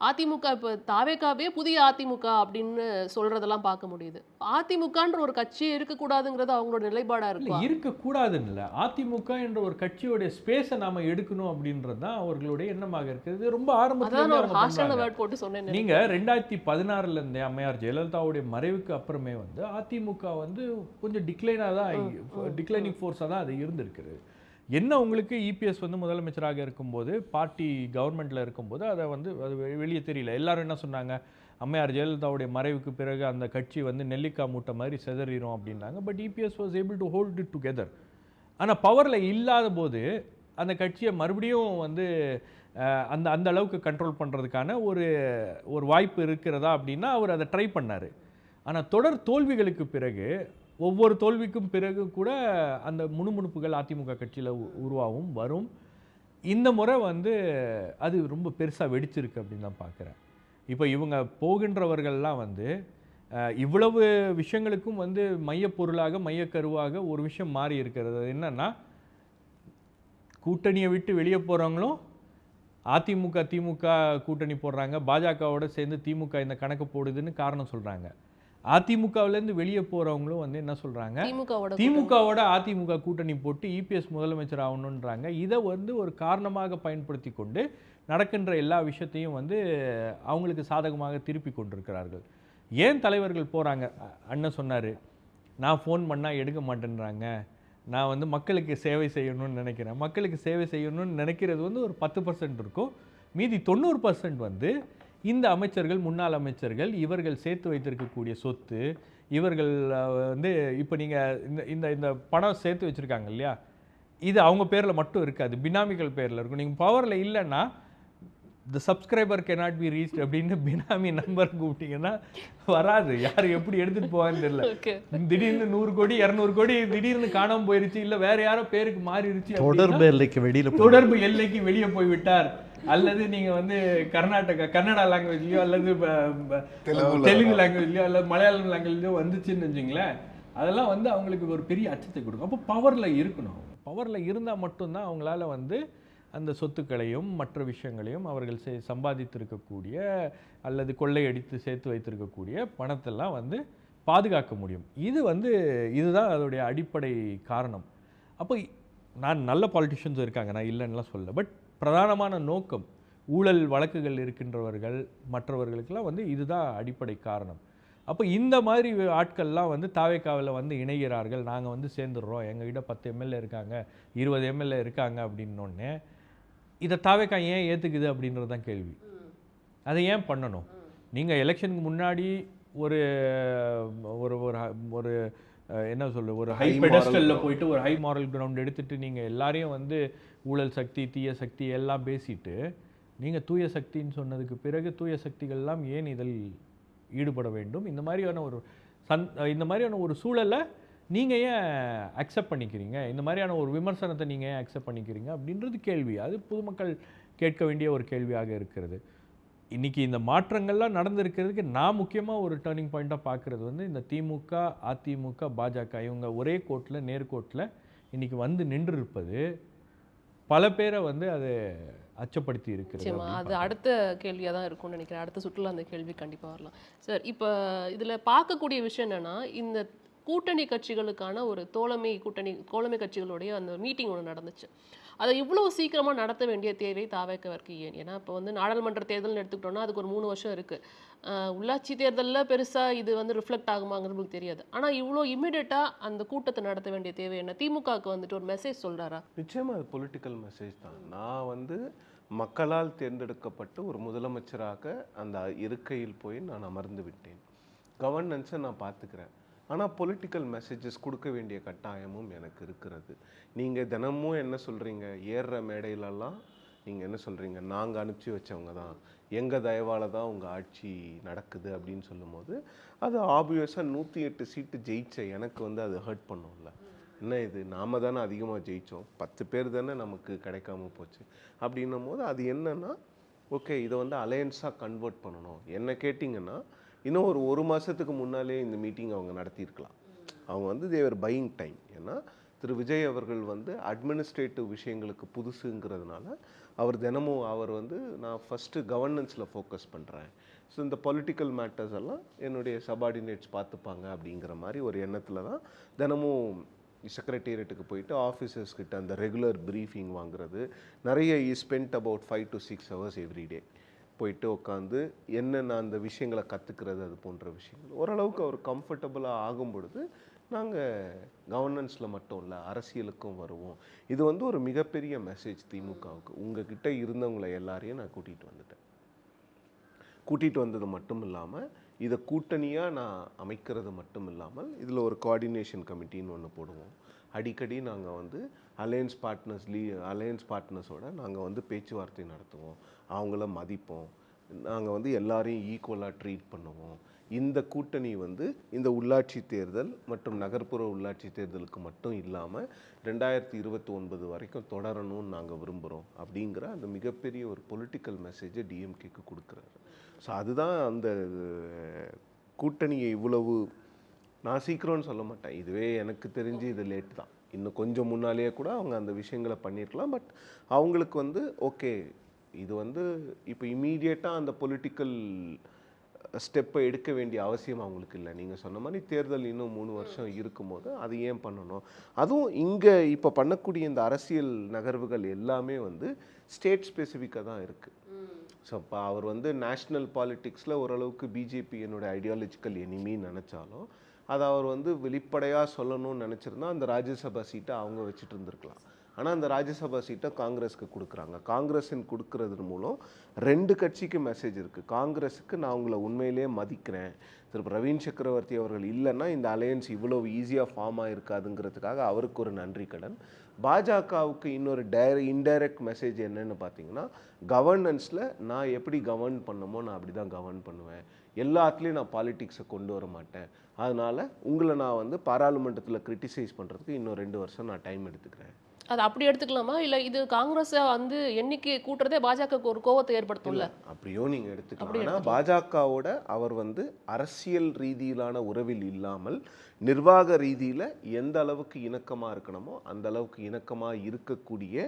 அதிமுக இப்போ தாவேகாவே புதிய அதிமுக அப்படின்னு சொல்றதெல்லாம் பார்க்க முடியுது. அதிமுகன்ற ஒரு கட்சியே இருக்கக்கூடாதுங்கிறது அவங்களோட நிலைப்பாடா இருக்கு. இருக்கக்கூடாதுன்னு இல்லை, அதிமுக என்ற ஒரு கட்சியோடைய ஸ்பேஸை நாம எடுக்கணும் அப்படின்றது தான் அவர்களுடைய எண்ணமாக இருக்குது. ரொம்ப ஆரம்பத்தில் போட்டு சொன்னேன். நீங்க 2016 இருந்தே அம்மையார் ஜெயலலிதாவுடைய மறைவுக்கு அப்புறமே வந்து அதிமுக வந்து கொஞ்சம் டிக்ளைனிங் ஃபோர்ஸாக தான் அது இருந்திருக்குது. என்ன உங்களுக்கு இபிஎஸ் வந்து முதலமைச்சராக இருக்கும்போது பார்ட்டி கவர்மெண்ட்டில் இருக்கும்போது அதை வந்து அது வெளியே தெரியல. எல்லாரும் என்ன சொன்னாங்க, அம்மையார் ஜெயலலிதாவுடைய மறைவுக்கு பிறகு அந்த கட்சி வந்து நெல்லிக்காய் மூட்டை மாதிரி செதறிடும் அப்படின்னாங்க. But EPS was able to hold it together. ஆனால் பவரில் இல்லாத போது அந்த கட்சியை மறுபடியும் வந்து அந்த அளவுக்கு கண்ட்ரோல் பண்ணுறதுக்கான ஒரு வாய்ப்பு இருக்கிறதா அப்படின்னா அவர் அதை ட்ரை பண்ணார். ஆனால் தொடர் தோல்விகளுக்கு பிறகு, ஒவ்வொரு தோல்விக்கும் பிறகு கூட அந்த முணுமுணுப்புகள் அதிமுக கட்சியில் உருவாகும் வரும். இந்த முறை வந்து அது ரொம்ப பெருசாக வெடிச்சிருக்கு அப்படின்னு தான் பார்க்குறேன். இப்போ இவங்க போகின்றவர்கள்லாம் வந்து இவ்வளவு விஷயங்களுக்கும் வந்து மையப்பொருளாக மையக்கருவாக ஒரு விஷயம் மாறி இருக்கிறது என்னன்னா, கூட்டணியை விட்டு வெளியே போகிறவங்களும் திமுக கூட்டணி போடுறாங்க, பாஜகவோட சேர்ந்து திமுக இந்த கணக்கு போடுதுன்னு காரணம் சொல்கிறாங்க. அதிமுகவிலேருந்து வெளியே போகிறவங்களும் வந்து என்ன சொல்கிறாங்க, திமுகவோட அதிமுக கூட்டணி போட்டு இபிஎஸ் முதலமைச்சர் ஆகணுன்றாங்க. இதை வந்து ஒரு காரணமாக பயன்படுத்தி கொண்டு நடக்கின்ற எல்லா விஷயத்தையும் வந்து அவங்களுக்கு சாதகமாக திருப்பி கொண்டிருக்கிறார்கள். ஏன் தலைவர்கள் போகிறாங்க? அண்ணன் சொன்னார், நான் ஃபோன் பண்ணால் எடுக்க மாட்டேன்றாங்க, நான் வந்து மக்களுக்கு சேவை செய்யணும்னு நினைக்கிறேன். மக்களுக்கு சேவை செய்யணும்னு நினைக்கிறது வந்து ஒரு 10% இருக்கும். மீதி 90% வந்து இந்த அமைச்சர்கள், முன்னாள் அமைச்சர்கள், இவர்கள் சேர்த்து வைத்திருக்கக்கூடிய சொத்து, இவர்கள் வந்து இப்போ நீங்கள் இந்த பணம் சேர்த்து வச்சுருக்காங்க இல்லையா, இது அவங்க பேரில் மட்டும் இருக்காது, பினாமிகள் பேரில் இருக்கும். நீங்கள் பவரில் இல்லைன்னா த சப்ஸ்கிரைபர் கேனாட் பி ரீச்ட் அப்படின்னு பினாமி நம்பர் கூப்பிட்டீங்கன்னா வராது. யார் எப்படி எடுத்துகிட்டு போவான்னு தெரியல. திடீர்னு 100 கோடி 200 கோடி திடீர்னு காணாமல் போயிருச்சு, இல்லை வேற யாரோ பேருக்கு மாறிடுச்சு, தொடர்பு எல்லைக்கு வெளியே போய்விட்டார், அல்லது நீங்கள் வந்து கன்னடா லாங்குவேஜ்லையோ அல்லது தெலுங்கு லாங்குவேஜ்லையோ அல்லது மலையாளம் லாங்குவேஜ்லையோ வந்துச்சுன்னு வச்சுங்களேன், அதெல்லாம் வந்து அவங்களுக்கு ஒரு பெரிய அச்சத்தை கொடுக்கும். அப்போ பவரில் இருக்கணும். பவரில் இருந்தால் மட்டும்தான் அவங்களால வந்து அந்த சொத்துக்களையும் மற்ற விஷயங்களையும் அவர்கள் சம்பாதித்திருக்கக்கூடிய அல்லது கொள்ளையடித்து சேர்த்து வைத்திருக்கக்கூடிய பணத்தெல்லாம் வந்து பாதுகாக்க முடியும். இதுதான் அதோடைய அடிப்படை காரணம். அப்போ நான் நல்ல பாலிட்டிஷியன்ஸ் இருக்காங்க, நான் இல்லைன்னுலாம் சொல்லல. பட் பிரதானமான நோக்கம் ஊழல் வழக்குகள் இருக்கின்றவர்கள் மற்றவர்களுக்கெல்லாம் வந்து இதுதான் அடிப்படை காரணம். அப்போ இந்த மாதிரி ஆட்கள்லாம் வந்து தாவேக்காவில் வந்து இணைகிறார்கள், நாங்கள் வந்து சேர்ந்துடுறோம், எங்ககிட்ட 10 எம்எல்ஏ இருக்காங்க, 20 எம்எல்ஏ இருக்காங்க அப்படின்னோடனே இதை தாவேக்கா ஏன் ஏற்றுக்குது அப்படின்றது தான் கேள்வி. அதை ஏன் பண்ணணும்? நீங்கள் எலெக்ஷனுக்கு முன்னாடி ஒரு ஒரு ஒரு என்ன சொல்ல ஒரு ஹை பெடஸ்டலில் போயிட்டு ஒரு ஹை மாரல் கிரவுண்ட் எடுத்துகிட்டு நீங்கள் எல்லாரையும் வந்து ஊழல் சக்தி தீய சக்தி எல்லாம் பேசிட்டு நீங்கள் தூய சக்தின்னு சொன்னதுக்கு பிறகு தூய சக்திகள்லாம் ஏன் இதில் ஈடுபட வேண்டும்? இந்த மாதிரியான ஒரு சூழலை நீங்கள் ஏன் அக்செப்ட் பண்ணிக்கிறீங்க? இந்த மாதிரியான ஒரு விமர்சனத்தை நீங்கள் ஏன் அக்செப்ட் பண்ணிக்கிறீங்க அப்படின்றது கேள்வி. அது பொதுமக்கள் கேட்க வேண்டிய ஒரு கேள்வியாக இருக்கிறது. இன்றைக்கி இந்த மாற்றங்கள்லாம் நடந்திருக்கிறதுக்கு நான் முக்கியமாக ஒரு டேர்னிங் பாயிண்ட்டாக பார்க்குறது வந்து இந்த திமுக, அதிமுக, பாஜக இவங்க ஒரே கோட்டில் நேர்கோட்டில் இன்றைக்கி வந்து நின்று இருப்பது பல பேரை வந்து அது அச்சப்படுத்தி இருக்கிறது. அது அடுத்த கேள்வியாக தான் இருக்கும்னு நினைக்கிறேன். அடுத்த சுற்றுலா அந்த கேள்வி கண்டிப்பாக வரலாம் சார். இப்போ இதில் பார்க்கக்கூடிய விஷயம் என்னென்னா, இந்த கூட்டணி கட்சிகளுக்கான ஒரு தோழமை கட்சிகளுடைய அந்த மீட்டிங் ஒன்று நடந்துச்சு. அதை இவ்வளோ சீக்கிரமாக நடத்த வேண்டிய தேவை தாவேக்காவிற்கு ஏன்? ஏன்னா இப்போ வந்து நாடாளுமன்ற தேர்தல்னு எடுத்துக்கிட்டோம்னா அதுக்கு ஒரு 3 வருஷம் இருக்குது. உள்ளாட்சி தேர்தலில் பெருசாக இது வந்து ரிஃப்ளெக்ட் ஆகுமாங்கிறது தெரியாது. ஆனால் இவ்வளோ இம்மிடியட்டாக அந்த கூட்டத்தை நடத்த வேண்டிய தேவை என்ன? திமுகவுக்கு வந்துட்டு ஒரு மெசேஜ் சொல்கிறாரா? நிச்சயமாக அது பொலிட்டிக்கல் மெசேஜ் தான். நான் வந்து மக்களால் தேர்ந்தெடுக்கப்பட்டு ஒரு முதலமைச்சராக அந்த இருக்கையில் போய் நான் அமர்ந்து விட்டேன். கவர்னன்ஸை நான் பார்த்துக்கிறேன். ஆனால் பொலிட்டிக்கல் மெசேஜஸ் கொடுக்க வேண்டிய கட்டாயமும் எனக்கு இருக்கிறது. நீங்கள் தினமும் என்ன சொல்கிறீங்க, ஏறுற மேடையிலெல்லாம் நீங்கள் என்ன சொல்கிறீங்க, நாங்கள் அனுப்பிச்சி வச்சவங்க தான், எங்கள் தயவால் தான் உங்கள் ஆட்சி நடக்குது அப்படின்னு சொல்லும்போது அது ஆப்வியஸாக 108 சீட்டு ஜெயிச்ச எனக்கு வந்து அது ஹர்ட் பண்ணும்ல. என்ன இது, நாம் தானே அதிகமாக ஜெயித்தோம், 10 பேர் தானே நமக்கு கிடைக்காம போச்சு அப்படின்னும் போது அது என்னன்னா, ஓகே இதை வந்து அலையன்ஸாக கன்வெர்ட் பண்ணணும். என்ன கேட்டிங்கன்னா இன்னும் ஒரு மாதத்துக்கு முன்னாலே இந்த மீட்டிங் அவங்க நடத்தியிருக்கலாம். அவங்க வந்து தேவர் பையிங் டைம். ஏன்னா திரு விஜய் அவர்கள் வந்து அட்மினிஸ்ட்ரேட்டிவ் விஷயங்களுக்கு புதுசுங்கிறதுனால அவர் வந்து நான் ஃபஸ்ட்டு கவர்னன்ஸில் ஃபோக்கஸ் பண்ணுறேன், ஸோ இந்த பொலிட்டிக்கல் மேட்டர்ஸ் எல்லாம் என்னுடைய சபார்டினேட்ஸ் பார்த்துப்பாங்க அப்படிங்கிற மாதிரி ஒரு எண்ணத்தில் தான் தினமும் செக்ரட்டேரியட்டுக்கு போயிட்டு ஆஃபீஸர்ஸ்கிட்ட அந்த ரெகுலர் ப்ரீஃபிங் வாங்குறது. நிறைய spend about 5 to 6 hours everyday போயிட்டு உட்காந்து என்னென்ன அந்த விஷயங்களை கற்றுக்கிறது, அது போன்ற விஷயங்கள் ஓரளவுக்கு அவர் கம்ஃபர்டபுளாக ஆகும் பொழுது நாங்கள் கவர்னன்ஸில் மட்டும் இல்லை அரசியலுக்கும் வருவோம். இது வந்து ஒரு மிகப்பெரிய மெசேஜ் திமுகவுக்கு. உங்ககிட்ட இருந்தவங்களை எல்லாரையும் நான் கூட்டிகிட்டு வந்தது மட்டும் இல்லாமல் இதை கூட்டணியாக நான் அமைக்கிறது மட்டும் இல்லாமல் இதில் ஒரு கோஆர்டினேஷன் கமிட்டின்னு ஒன்று போடுவோம். அடிக்கடி நாங்கள் வந்து அலையன்ஸ் பார்ட்னர்ஸோட நாங்கள் வந்து பேச்சுவார்த்தை நடத்துவோம், அவங்கள மதிப்போம், நாங்கள் வந்து எல்லாரையும் ஈக்குவலாக ட்ரீட் பண்ணுவோம். இந்த கூட்டணி வந்து இந்த உள்ளாட்சி தேர்தல் மற்றும் நகர்ப்புற உள்ளாட்சி தேர்தலுக்கு மட்டும் இல்லாமல் 2029 வரைக்கும் தொடரணும்னு நாங்கள் விரும்புகிறோம் அப்படிங்கிற அந்த மிகப்பெரிய ஒரு பொலிட்டிக்கல் மெசேஜை டிஎம்கேக்கு கொடுக்குறாரு. ஸோ அதுதான் அந்த கூட்டணியை இவ்வளவு நான் சீக்கிரம்னு சொல்ல மாட்டேன், இதுவே எனக்கு தெரிஞ்சு இது லேட் தான். இன்னும் கொஞ்சம் முன்னாலேயே கூட அவங்க அந்த விஷயங்களை பண்ணியிருக்கலாம். பட் அவங்களுக்கு வந்து ஓகே இது வந்து இப்போ இம்மீடியட்டாக அந்த பொலிட்டிக்கல் ஸ்டெப்பை எடுக்க வேண்டிய அவசியம் அவங்களுக்கு இல்லை. நீங்கள் சொன்ன மாதிரி தேர்தல் இன்னும் 3 வருஷம் இருக்கும்போது அது ஏன் பண்ணணும்? அதுவும் இங்கே இப்போ பண்ணக்கூடிய இந்த அரசியல் நகர்வுகள் எல்லாமே வந்து ஸ்டேட் ஸ்பெசிஃபிக்காக தான் இருக்குது. ஸோ இப்போ அவர் வந்து நேஷ்னல் பாலிட்டிக்ஸில் ஓரளவுக்கு பிஜேபி என்னோட ஐடியாலஜிக்கல் எனிமின்னு நினச்சாலும் அதை அவர் வந்து வெளிப்படையாக சொல்லணும்னு நினச்சிருந்தா அந்த ராஜ்யசபா சீட்டை அவங்க வச்சுட்டு இருந்திருக்கலாம். ஆனால் அந்த ராஜ்யசபா சீட்டை காங்கிரஸுக்கு கொடுக்குறாங்க. காங்கிரஸின் கொடுக்கறது மூலம் 2 கட்சிக்கு மெசேஜ் இருக்குது. காங்கிரஸுக்கு நான் உங்களை உண்மையிலேயே மதிக்கிறேன், திரு பிரவீன் சக்கரவர்த்தி அவர்கள் இல்லைன்னா இந்த அலையன்ஸ் இவ்வளோ ஈஸியாக ஃபார்ம் ஆகிருக்காதுங்கிறதுக்காக அவருக்கு ஒரு நன்றி கடன். பாஜகவுக்கு இன்னொரு இன்டைரக்ட் மெசேஜ் என்னன்னு பார்த்தீங்கன்னா, கவர்னன்ஸில் நான் எப்படி கவர்ன் பண்ணமோ நான் அப்படி தான் கவர்ன் பண்ணுவேன், எல்லாத்துலேயும் நான் பாலிட்டிக்ஸை கொண்டு வர மாட்டேன், அதனால் உங்களை நான் வந்து பாராளுமன்றத்தில் கிரிட்டிசைஸ் பண்ணுறதுக்கு இன்னும் 2 வருஷம் நான் டைம் எடுத்துக்கிறேன். அது அப்படி எடுத்துக்கலாமா? இல்லை இது காங்கிரஸை வந்து எண்ணிக்கை கூட்டுறதே பாஜகவுக்கு ஒரு கோவத்தை ஏற்படுத்தும்ல? அப்படியோ நீங்கள் எடுத்துக்கலாம். ஆனால் பாஜகவோட அவர் வந்து அரசியல் ரீதியிலான உறவில் இல்லாமல் நிர்வாக ரீதியில் எந்த அளவுக்கு இணக்கமாக இருக்கணுமோ அந்த அளவுக்கு இணக்கமாக இருக்கக்கூடிய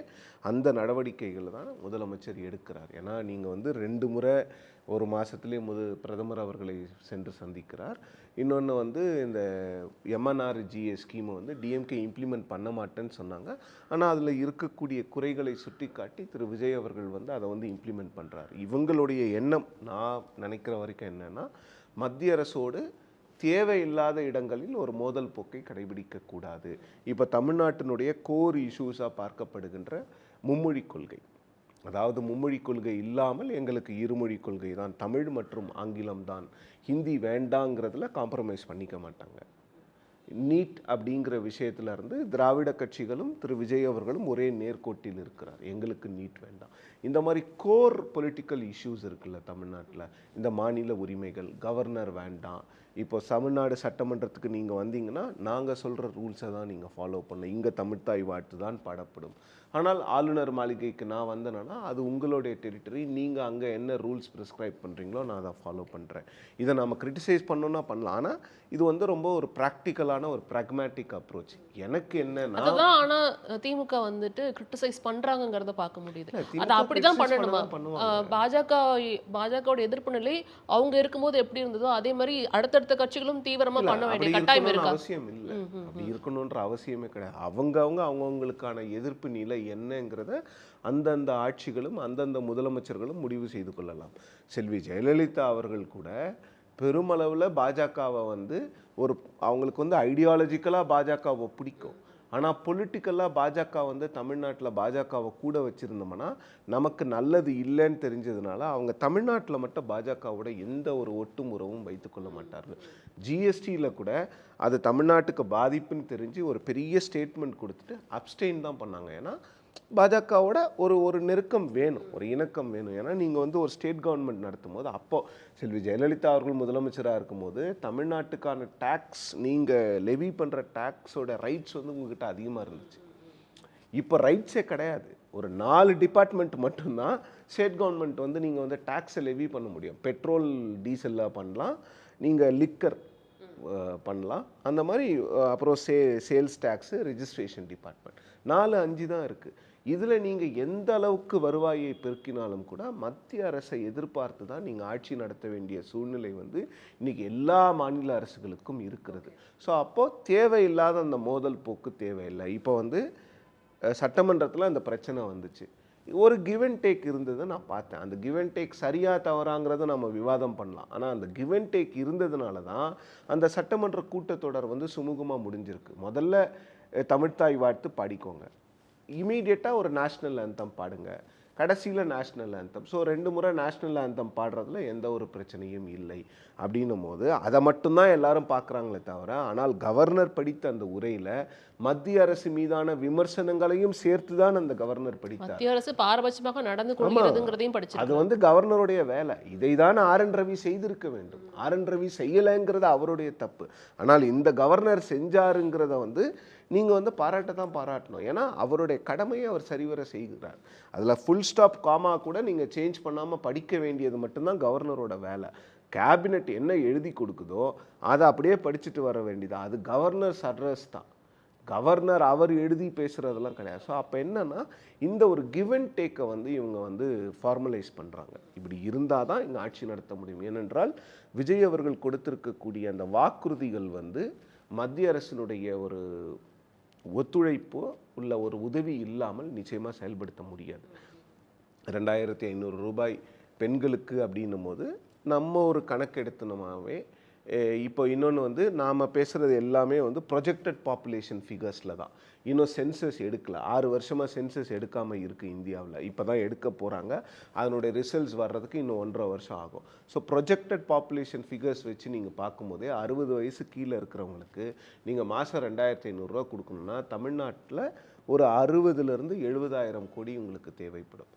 அந்த நடவடிக்கைகள் தான் முதலமைச்சர் எடுக்கிறார். ஏன்னா நீங்கள் வந்து 2 முறை ஒரு மாதத்துலேயே பிரதமர் அவர்களை சென்று சந்திக்கிறார். இன்னொன்று வந்து இந்த எம்என்ஆர்ஜிஏ ஸ்கீமை வந்து டிஎம்கே இம்ப்ளிமெண்ட் பண்ண மாட்டேன்னு சொன்னாங்க. ஆனால் அதில் இருக்கக்கூடிய குறைகளை சுட்டி காட்டி திரு விஜய் அவர்கள் வந்து அதை வந்து இம்ப்ளிமெண்ட் பண்ணுறாரு. இவங்களுடைய எண்ணம் நான் நினைக்கிற வரைக்கும் என்னென்னா, மத்திய அரசோடு தேவையில்லாத இடங்களில் ஒரு மோதல் போக்கை கடைபிடிக்கக்கூடாது. இப்போ தமிழ்நாட்டினுடைய கோர் இஷ்யூஸாக பார்க்கப்படுகின்ற மும்மொழி கொள்கை, அதாவது மும்மொழி கொள்கை இல்லாமல் எங்களுக்கு இருமொழி கொள்கை தான், தமிழ் மற்றும் ஆங்கிலம் தான், ஹிந்தி வேண்டாங்கிறதுல காம்ப்ரமைஸ் பண்ணிக்க மாட்டாங்க. நீட் அப்படிங்கிற விஷயத்துல இருந்து திராவிட கட்சிகளும் திரு விஜய் அவர்களும் ஒரே நேர்கோட்டில் இருக்கிறார். எங்களுக்கு நீட் வேண்டாம். இந்த மாதிரி கோர் பொலிட்டிக்கல் இஷ்யூஸ் இருக்குல்ல தமிழ்நாட்டில், இந்த மாநில உரிமைகள், கவர்னர் வேண்டாம். இப்போ தமிழ்நாடு சட்டமன்றத்துக்கு நீங்கள் வந்தீங்கன்னா நாங்கள் சொல்கிற ரூல்ஸை தான் நீங்கள் ஃபாலோ பண்ணணும், இங்கே தமிழ்த்தாய் வாழ்த்து தான் பாடப்படும். ஆனால் ஆளுநர் மாளிகைக்கு நான் வந்தேன்னா அது உங்களுடைய டெரிட்டரி, நீங்கள் அங்கே என்ன ரூல்ஸ் ப்ரிஸ்கிரைப் பண்ணுறீங்களோ நான் அதை ஃபாலோ பண்ணுறேன். இதை நம்ம கிரிட்டிசைஸ் பண்ணோன்னா பண்ணலாம். ஆனால் இது வந்து ரொம்ப ஒரு ப்ராக்டிக்கலான ஒரு ப்ராக்மேட்டிக் அப்ரோச். எனக்கு என்னன்னா அதுதான். ஆனா திமுக வந்துட்டு கிரிட்டிசைஸ் பண்றாங்கங்கறத பார்க்க முடியுது. அது அப்படிதான் பண்ணணுமா? பாஜகவோட எதிர்ப்பு நிலை அவங்க இருக்கும்போது எப்படி இருந்ததோ அதே மாதிரி அடுத்தடுத்த கட்சிகளும் தீவிரமா பண்ண வேண்டிய கட்டாயம் இருக்கா? அவசியம் இல்லை. அப்படி இருக்கணுன்ற அவசியமே கிடையாது. அவங்கவுங்களுக்கான எதிர்ப்பு நிலை என்னங்கிறத அந்தந்த ஆட்சிகளும் அந்தந்த முதலமைச்சர்களும் முடிவு செய்து கொள்ளலாம். செல்வி ஜெயலலிதா அவர்கள் கூட பெருமளவில் பாஜகவை வந்து ஒரு அவங்களுக்கு வந்து ஐடியாலஜிக்கலாக பாஜகவை பிடிக்கும். ஆனால் பொலிட்டிக்கலாக பாஜக வந்து தமிழ்நாட்டில் பாஜகவை கூட வச்சுருந்தோம்னா நமக்கு நல்லது இல்லைன்னு தெரிஞ்சதுனால அவங்க தமிழ்நாட்டில் மட்டும் பாஜகவோட எந்த ஒரு ஒட்டும் உறவும் வைத்துக்கொள்ள மாட்டார்கள். ஜிஎஸ்டியில் கூட அது தமிழ்நாட்டுக்கு பாதிப்புன்னு தெரிஞ்சு ஒரு பெரிய ஸ்டேட்மெண்ட் கொடுத்துட்டு அப்ஸ்டெயின் தான் பண்ணாங்க. ஏன்னா பாஜகவோட ஒரு நெருக்கம் வேணும், ஒரு இணக்கம் வேணும். ஏன்னா நீங்கள் வந்து ஒரு ஸ்டேட் கவர்மெண்ட் நடத்தும் போது, அப்போது செல்வி ஜெயலலிதா அவர்கள் முதலமைச்சராக இருக்கும்போது தமிழ்நாட்டுக்கான டேக்ஸ், நீங்கள் லெவி பண்ணுற டேக்ஸோட ரைட்ஸ் வந்து உங்ககிட்ட அதிகமாக இருந்துச்சு. இப்போ ரைட்ஸே கிடையாது. ஒரு 4 டிபார்ட்மெண்ட் மட்டும்தான் ஸ்டேட் கவர்மெண்ட் வந்து நீங்கள் வந்து டேக்ஸை லெவி பண்ண முடியும். பெட்ரோல் டீசலில் பண்ணலாம், நீங்கள் லிக்கர் பண்ணலாம், அந்த மாதிரி. அப்புறம் சேல்ஸ் டேக்ஸு, ரெஜிஸ்ட்ரேஷன் டிபார்ட்மெண்ட், 4-5 தான் இருக்குது. இதில் நீங்கள் எந்த அளவுக்கு வருவாயை பெருக்கினாலும் கூட மத்திய அரசை எதிர்பார்த்து தான் நீங்கள் ஆட்சி நடத்த வேண்டிய சூழ்நிலை வந்து இன்றைக்கி எல்லா மாநில அரசுகளுக்கும் இருக்கிறது. ஸோ அப்போது தேவையில்லாத அந்த மோதல் போக்கு தேவையில்லை. இப்போ வந்து சட்டமன்றத்தில் அந்த பிரச்சனை வந்துச்சு, ஒரு கிவ் அண்ட் டேக் இருந்தது நான் பார்த்தேன். அந்த கிவ் அண்ட் டேக் சரியாக தவறாங்கிறத நம்ம விவாதம் பண்ணலாம். ஆனால் அந்த கிவ் அண்ட் டேக் இருந்ததுனால தான் அந்த சட்டமன்ற கூட்டத்தொடர் வந்து சுமூகமாக முடிஞ்சிருக்கு. முதல்ல தமிழ்த்தாய் வாழ்த்து பாடிக்கோங்க, இமீடியட்டாக ஒரு நேஷ்னல் ஆந்தம் பாடுங்க, கடைசியில் நேஷ்னல் ஆந்தம். ஸோ 2 முறை நேஷ்னல் ஆந்தம் பாடுறதுல எந்த ஒரு பிரச்சனையும் இல்லை. அப்படின்னும் போது அதை மட்டும்தான் எல்லாரும் பார்க்குறாங்களே தவிர, ஆனால் கவர்னர் படித்த அந்த உரையில் மத்திய அரசு மீதான விமர்சனங்களையும் சேர்த்து தான் அந்த கவர்னர் படித்தார். மத்திய அரசு பாரபட்சமாக நடந்து கொள்கிறதுங்கிறதையும் படிச்சு அது வந்து கவர்னருடைய வேலை. இதை தான் RN ரவி செய்திருக்க வேண்டும். RN ரவி செய்யலைங்கிறது அவருடைய தப்பு. ஆனால் இந்த கவர்னர் செஞ்சாருங்கிறத வந்து நீங்கள் வந்து பாராட்ட தான் பாராட்டணும். ஏன்னா அவருடைய கடமையை அவர் சரிவர செய்கிறார். அதில் ஃபுல் ஸ்டாப் காமா கூட நீங்கள் சேஞ்ச் பண்ணாமல் படிக்க வேண்டியது மட்டும்தான் கவர்னரோட வேலை. கேபினெட் என்ன எழுதி கொடுக்குதோ அதை அப்படியே படிச்சுட்டு வர வேண்டியது, அது கவர்னர்ஸ் அட்ரஸ் தான். கவர்னர் அவர் எழுதி பேசுகிறதெல்லாம் கிடையாது. ஸோ அப்போ என்னென்னா இந்த ஒரு கிவ் அண்ட் டேக்கை வந்து இவங்க வந்து ஃபார்மலைஸ் பண்ணுறாங்க. இப்படி இருந்தால் தான் இங்கே ஆட்சி நடத்த முடியும். ஏனென்றால் விஜய் அவர்கள் கொடுத்திருக்கக்கூடிய அந்த வாக்குறுதிகள் வந்து மத்திய அரசினுடைய ஒரு ஒத்துழைப்போ உள்ள ஒரு உதவி இல்லாமல் நிச்சயமாக செயல்படுத்த முடியாது. 2500 ரூபாய் பெண்களுக்கு அப்படின்னும் போது நம்ம ஒரு கணக்கு எடுத்தனமாகவே இப்போ இன்னொன்று வந்து நாம் பேசுகிறது எல்லாமே வந்து ப்ரொஜெக்டட் பாப்புலேஷன் ஃபிகர்ஸில் தான். இன்னும் சென்சஸ் எடுக்கல. 6 வருஷமாக சென்சஸ் எடுக்காமல் இருக்குது இந்தியாவில். இப்போ தான் எடுக்க போகிறாங்க. அதனுடைய ரிசல்ட்ஸ் வர்றதுக்கு இன்னும் 1.5 வருஷம் ஆகும். ஸோ ப்ரொஜெக்டட் பாப்புலேஷன் ஃபிகர்ஸ் வச்சு நீங்கள் பார்க்கும்போதே 60 வயசு கீழே இருக்கிறவங்களுக்கு நீங்கள் மாதம் 2500 ரூபா கொடுக்கணுன்னா தமிழ்நாட்டில் ஒரு 60,000 to 70,000 கோடி உங்களுக்கு தேவைப்படும்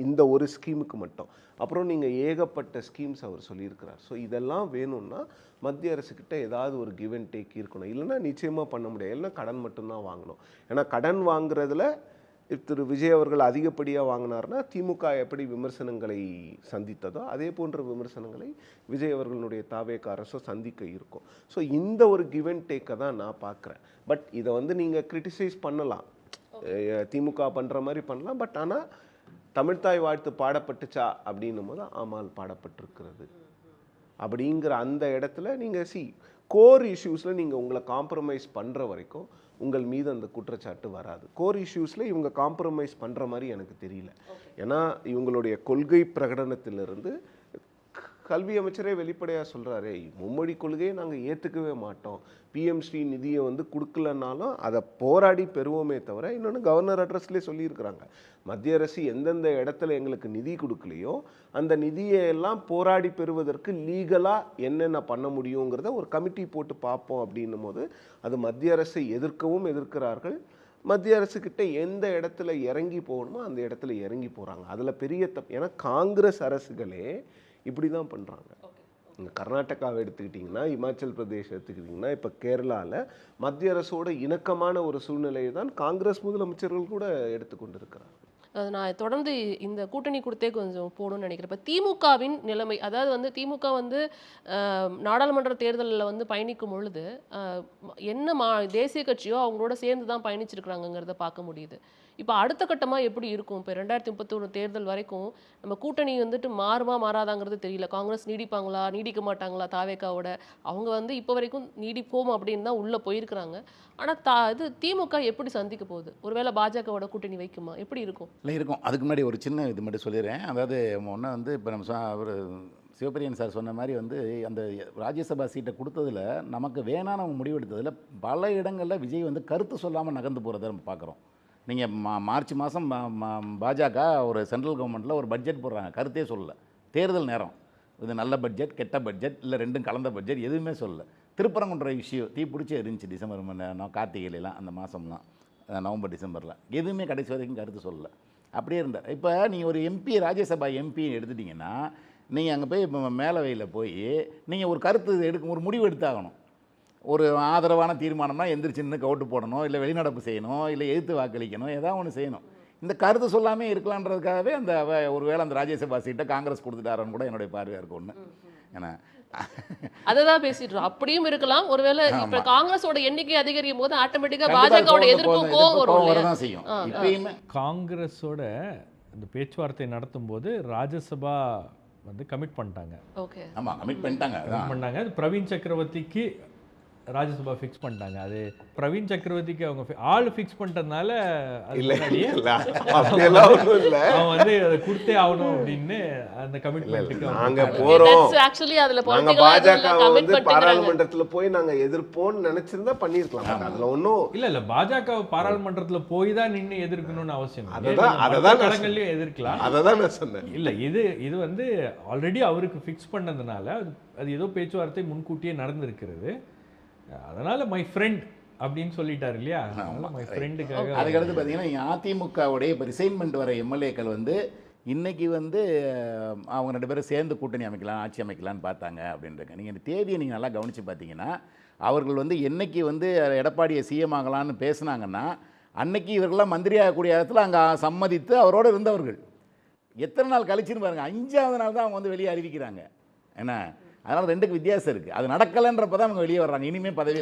இந்த ஒரு ஸ்கீமுக்கு மட்டும். அப்புறம் நீங்கள் ஏகப்பட்ட ஸ்கீம்ஸ் அவர் சொல்லியிருக்கிறார். ஸோ இதெல்லாம் வேணும்னா மத்திய அரசுக்கிட்ட ஏதாவது ஒரு கிவ் அண்ட் டேக் இருக்கணும். இல்லைன்னா நிச்சயமாக பண்ண முடியாது. இல்லைன்னா கடன் மட்டும்தான் வாங்கணும். ஏன்னா கடன் வாங்குறதுல திரு விஜய் அவர்கள் அதிகப்படியாக வாங்கினார்னா திமுக எப்படி விமர்சனங்களை சந்தித்ததோ அதே போன்ற விமர்சனங்களை விஜய் அவர்களுடைய தாவேக அரசோ சந்திக்க இருக்கும். ஸோ இந்த ஒரு கிவ் அண்ட் டேக்கை தான் நான் பார்க்குறேன். பட் இதை வந்து நீங்கள் கிரிட்டிசைஸ் பண்ணலாம், திமுக பண்ணுற மாதிரி பண்ணலாம். பட் ஆனால் தமிழ்த்தாய் வாழ்த்து பாடப்பட்டுச்சா அப்படின்னும் போது ஆமால் பாடப்பட்டிருக்கிறது அப்படிங்கிற அந்த இடத்துல நீங்கள் கோர் இஷ்யூஸில் நீங்கள் உங்களை காம்ப்ரமைஸ் பண்ணுற வரைக்கும் உங்கள் மீது அந்த குற்றச்சாட்டு வராது. கோர் இஷ்யூஸில் இவங்க காம்ப்ரமைஸ் பண்ணுற மாதிரி எனக்கு தெரியல. ஏன்னா இவங்களுடைய கொள்கை பிரகடனத்திலிருந்து கல்வி அமைச்சரே வெளிப்படையாக சொல்கிறாரே, மும்மொழி கொள்கையை நாங்கள் ஏற்றுக்கவே மாட்டோம், பிஎம் ஸ்ரீ நிதியை வந்து கொடுக்கலன்னாலும் அதை போராடி பெறுவோமே தவிர, இன்னொன்று கவர்னர் அட்ரஸ்லேயே சொல்லியிருக்கிறாங்க, மத்திய அரசு எந்தெந்த இடத்துல எங்களுக்கு நிதி கொடுக்கலையோ அந்த நிதியை எல்லாம் போராடி பெறுவதற்கு லீகலாக என்னென்ன பண்ண முடியுங்கிறத ஒரு கமிட்டி போட்டு பார்ப்போம் அப்படின்னும் போது அது மத்திய அரசை எதிர்க்கவும் எதிர்க்கிறார்கள். மத்திய அரசுக்கிட்ட எந்த இடத்துல இறங்கி போகணுமோ அந்த இடத்துல இறங்கி போகிறாங்க. அதில் பெரிய தப்பு. ஏன்னா காங்கிரஸ் அரசுகளே இப்படி தான் பண்ணுறாங்க. இங்கே கர்நாடகாவை எடுத்துக்கிட்டிங்கன்னா, இமாச்சல் பிரதேஷ் எடுத்துக்கிட்டிங்கன்னா, இப்போ கேரளாவில் மத்திய அரசோட இணக்கமான ஒரு சூழ்நிலையை தான் காங்கிரஸ் முதலமைச்சர்கள் கூட எடுத்துக்கொண்டு இருக்கிறாங்க. நான் தொடர்ந்து இந்த கூட்டணி கொடுத்தே கொஞ்சம் போகணும்னு நினைக்கிறேன். இப்போ திமுகவின் நிலைமை, அதாவது வந்து திமுக வந்து நாடாளுமன்ற தேர்தலில் வந்து பயணிக்கும் பொழுது என்ன தேசிய கட்சியோ அவங்களோட சேர்ந்து தான் பயணிச்சிருக்கிறாங்கங்கிறத பார்க்க முடியுது. இப்போ அடுத்த கட்டமாக எப்படி இருக்கும்? இப்போ 2031 தேர்தல் வரைக்கும் நம்ம கூட்டணி வந்துட்டு மாறுமா மாறாதாங்கிறது தெரியல. காங்கிரஸ் நீடிப்பாங்களா நீடிக்க மாட்டாங்களா? தாவேக்காவோட அவங்க வந்து இப்போ வரைக்கும் நீடிப்போம் அப்படின்னு தான் உள்ளே போயிருக்கிறாங்க. ஆனால் இது திமுக எப்படி சந்திக்க போகுது? ஒருவேளை பாஜகவோட கூட்டணி வைக்குமா? எப்படி இருக்கும்? இல்லை இருக்கும். அதுக்கு முன்னாடி ஒரு சின்ன இது மட்டும் சொல்லிடுறேன். அதாவது ஒன்று வந்து இப்போ நம்ம அவர் சிவபிரியன் சார் சொன்ன மாதிரி வந்து அந்த ராஜ்யசபா சீட்டை கொடுத்ததில் நமக்கு வேணாம் நம்ம முடிவெடுத்ததில் பல இடங்களில் விஜய் வந்து கருத்து சொல்லாமல் நகர்ந்து போகிறத நம்ம பார்க்குறோம். நீங்கள் மார்ச் மாதம் பாஜக ஒரு சென்ட்ரல் கவர்மெண்ட்டில் ஒரு பட்ஜெட் போடுறாங்க, கருத்தே சொல்லலை. தேர்தல் நேரம், இது நல்ல பட்ஜெட் கெட்ட பட்ஜெட் இல்லை ரெண்டும் கலந்த பட்ஜெட் எதுவுமே சொல்லலை. திருப்பரங்குன்ற இஷ்யூ தீ பிடிச்சி இருந்துச்சு டிசம்பர் கார்த்திகைலாம், அந்த மாதம்லாம் நவம்பர் டிசம்பரில் எதுவுமே கடைசி வரைக்கும் கருத்து சொல்லலை, அப்படியே இருந்தார். இப்போ நீங்கள் ஒரு எம்பி ராஜ்யசபா எம்பி எடுத்துட்டிங்கன்னா நீங்கள் அங்கே போய் இப்போ மேலவையில் போய் நீங்கள் ஒரு கருத்து ஒரு முடிவு எடுத்தாகணும். ஒரு ஆதரவான தீர்மானம்னா எந்திரிச்சின்னு கவுட்டு போடணும், இல்லை வெளிநடப்பு செய்யணும், இல்லை எதிர்த்து வாக்களிக்கணும், ஏதாவது ஒன்று செய்யணும். இந்த கருத்து சொல்லாமே இருக்கலான்றதுக்காகவே அந்த ஒருவேளை அந்த ராஜ்யசபா சீட்டை காங்கிரஸ் கொடுத்துட்டாரன்னு கூட என்னுடைய பார்வையாக இருக்கும். ஒன்று ஏன்னா அதை தான் பேசிட்டு அப்படியும் இருக்கலாம். ஒருவேளை இப்போ காங்கிரஸோட எண்ணிக்கை அதிகரிக்கும் போது ஆட்டோமேட்டிக்காக பாஜகவோட எதிர்ப்பும் கோவம் வரதான் செய்யும். இப்பயுமே காங்கிரஸோட இந்த பேச்சுவார்த்தை நடத்தும் போது ராஜ்யசபா வந்து கமிட் பண்ணிட்டாங்க. ஓகே, ஆமாம், கமிட் பண்ணிட்டாங்க. அது பிரவீன் சக்கரவர்த்திக்கு ராஜ்யசபா ஃபிக்ஸ் பண்ணிட்டாங்க. அது பிரவீன் சக்கரவர்த்திக்கு அவங்க ஆள் ஃபிக்ஸ் பண்ணிட்டதுனால அவன் வந்து அதை கொடுத்தே ஆகணும் அப்படின்னு அந்த கமிட்மெண்ட்டுக்கு நாங்க போறோம். நாங்க பாஜக வந்து பாராளுமன்றத்துல போய் நாங்க எதிர்ப்போம்னு நினைச்சிருந்தா பண்ணிருக்கலாம். அதுல ஒன்றும் இல்ல பாஜக பாராளுமன்றத்துல போய் தான் நின்று எதிர்க்கணும்னு அவசியம் களங்கள்லயும் எதிர்க்கலாம். அததான் நான் சொன்னேன். இல்ல இது வந்து ஆல்ரெடி அவருக்கு ஃபிக்ஸ் பண்ணதுனால அது ஏதோ பேச்சுவார்த்தை முன்கூட்டியே நடந்திருக்கிறது. அதனால மை ஃப்ரெண்ட் அப்படின்னு சொல்லிட்டார் இல்லையா, மை ஃப்ரெண்டுக்காக. அதுக்கடுத்து பார்த்தீங்கன்னா அதிமுகவுடைய இப்போ ரிசைன்மெண்ட் வர எம்எல்ஏக்கள் வந்து இன்றைக்கி வந்து அவங்க 2 பேரும் சேர்ந்து கூட்டணி அமைக்கலாம், ஆட்சி அமைக்கலான்னு பார்த்தாங்க அப்படின்றாங்க. நீங்கள் இந்த தேதியை நீங்கள் நல்லா கவனித்து பார்த்தீங்கன்னா அவர்கள் வந்து என்னைக்கு வந்து எடப்பாடியை சிஎம் ஆகலான்னு பேசுனாங்கன்னா அன்னைக்கு இவர்கள்லாம் மந்திரி ஆகக்கூடிய இடத்துல அங்கே சம்மதித்து அவரோடு இருந்தவர்கள். எத்தனை நாள் கழிச்சுன்னு பாருங்கள், 5ஆவது நாள் தான் அவங்க வந்து வெளியே அறிவிக்கிறாங்க. என்ன அதனால 2க்கு வித்தியாசம் இருக்கு. அது நடக்கலன்றப்ப தான் அவங்க வெளியே வர்றாங்க. இனிமே பதவி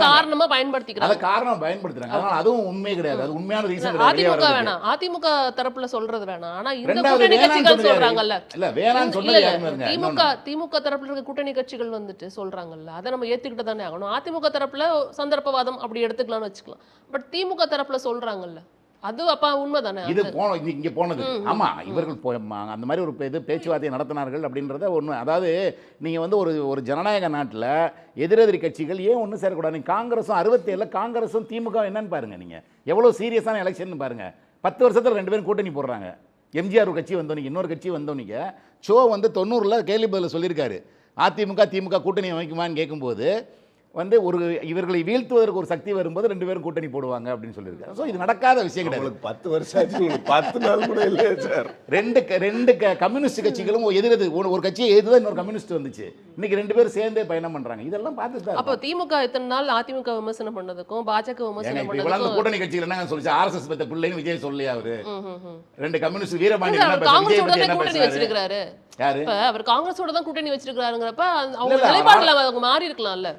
காரணமா பயன்படுத்திக்கிறாங்க. காரணம் பயன்படுத்துறாங்க. அதனால அதுவும் உண்மை கிடையாது. அது உண்மையான ரீசன் கிடையாது. அதிமுக தரப்புல சொல்றது வேணாம். ஆனா இந்த கூட்டணி கட்சிகள் சொல்றாங்கல்ல, இல்ல வேணாம்னு சொன்னது திமுக தரப்புல இருக்க கூட்டணி கட்சிகள் வந்துட்டு சொல்றாங்கல்ல, அதை நம்ம ஏத்துக்கிட்டு தானே ஆகணும். அதிமுக தரப்புல சந்தர்ப்பவாதம் அப்படி எடுத்துக்கலாம்னு வச்சுக்கலாம். பட் திமுக தரப்புல சொல்றாங்கல்ல, அது அப்பா உண்மைதானே. இது இங்கே போனது. ஆமாம், இவர்கள் அந்த மாதிரி ஒரு பேச்சுவார்த்தையை நடத்தினார்கள் அப்படின்றத ஒன்று. அதாவது நீங்கள் வந்து ஒரு ஜனநாயக நாட்டில் எதிரெதிரி கட்சிகள் ஏன் ஒன்றும் சேரக்கூடாது. காங்கிரஸும் 67 காங்கிரஸும் திமுக என்னன்னு பாருங்கள். நீங்கள் எவ்வளோ சீரியஸான எலெக்ஷன் பாருங்கள். 10 வருஷத்தில் 2 பேரும் கூட்டணி போடுறாங்க. எம்ஜிஆர் ஒரு கட்சி வந்தோன்னே இன்னொரு கட்சி வந்தோன்னே ஷோ வந்து 90 கேள்வி பதில் சொல்லியிருக்காரு. அதிமுக திமுக கூட்டணி அமைக்குமான்னு கேட்கும்போது வந்து இவர்களை வீழ்த்துவதற்கு ஒரு சக்தி வரும்போது 2 பேரும் கூட்டணி போடுவாங்க அப்படின்னு சொல்லியிருக்காரு. ஸோ இது நடக்காத விஷயம் கிடையாது. 10 வருஷம் ஆச்சு, 10 நாள் கூட இல்லை சார். ரெண்டு கம்யூனிஸ்ட் கட்சிகளும் ஒரு கட்சியை எதிர்த்து இன்னொரு கம்யூனிஸ்ட் வந்துச்சு. இன்னைக்கு 2 பேரும் சேர்ந்தே பயணம் பண்றாங்க. இதெல்லாம் பார்த்துட்டு அப்போ திமுக இத்தனை நாள் அதிமுக விமர்சனம் பண்ணதுக்கும் பாஜக விமர்சனம் பண்ணதுக்கும் கூட்டணி கட்சிகள் என்ன சொல்லிச்சு, ஆர்எஸ்எஸ் பத்த பிள்ளைன்னு விஜய் சொல்லியா அவரு. 2 கம்யூனிஸ்ட் வீரபாண்டியன் கூட்டணி வச்சிருக்காரு. அவர் காங்கிரஸோட தான் கூட்டணி வச்சிருக்காருங்கிறப்ப அவங்க நிலைப்பாடுல அவங்க மாறி இருக்கலாம்ல.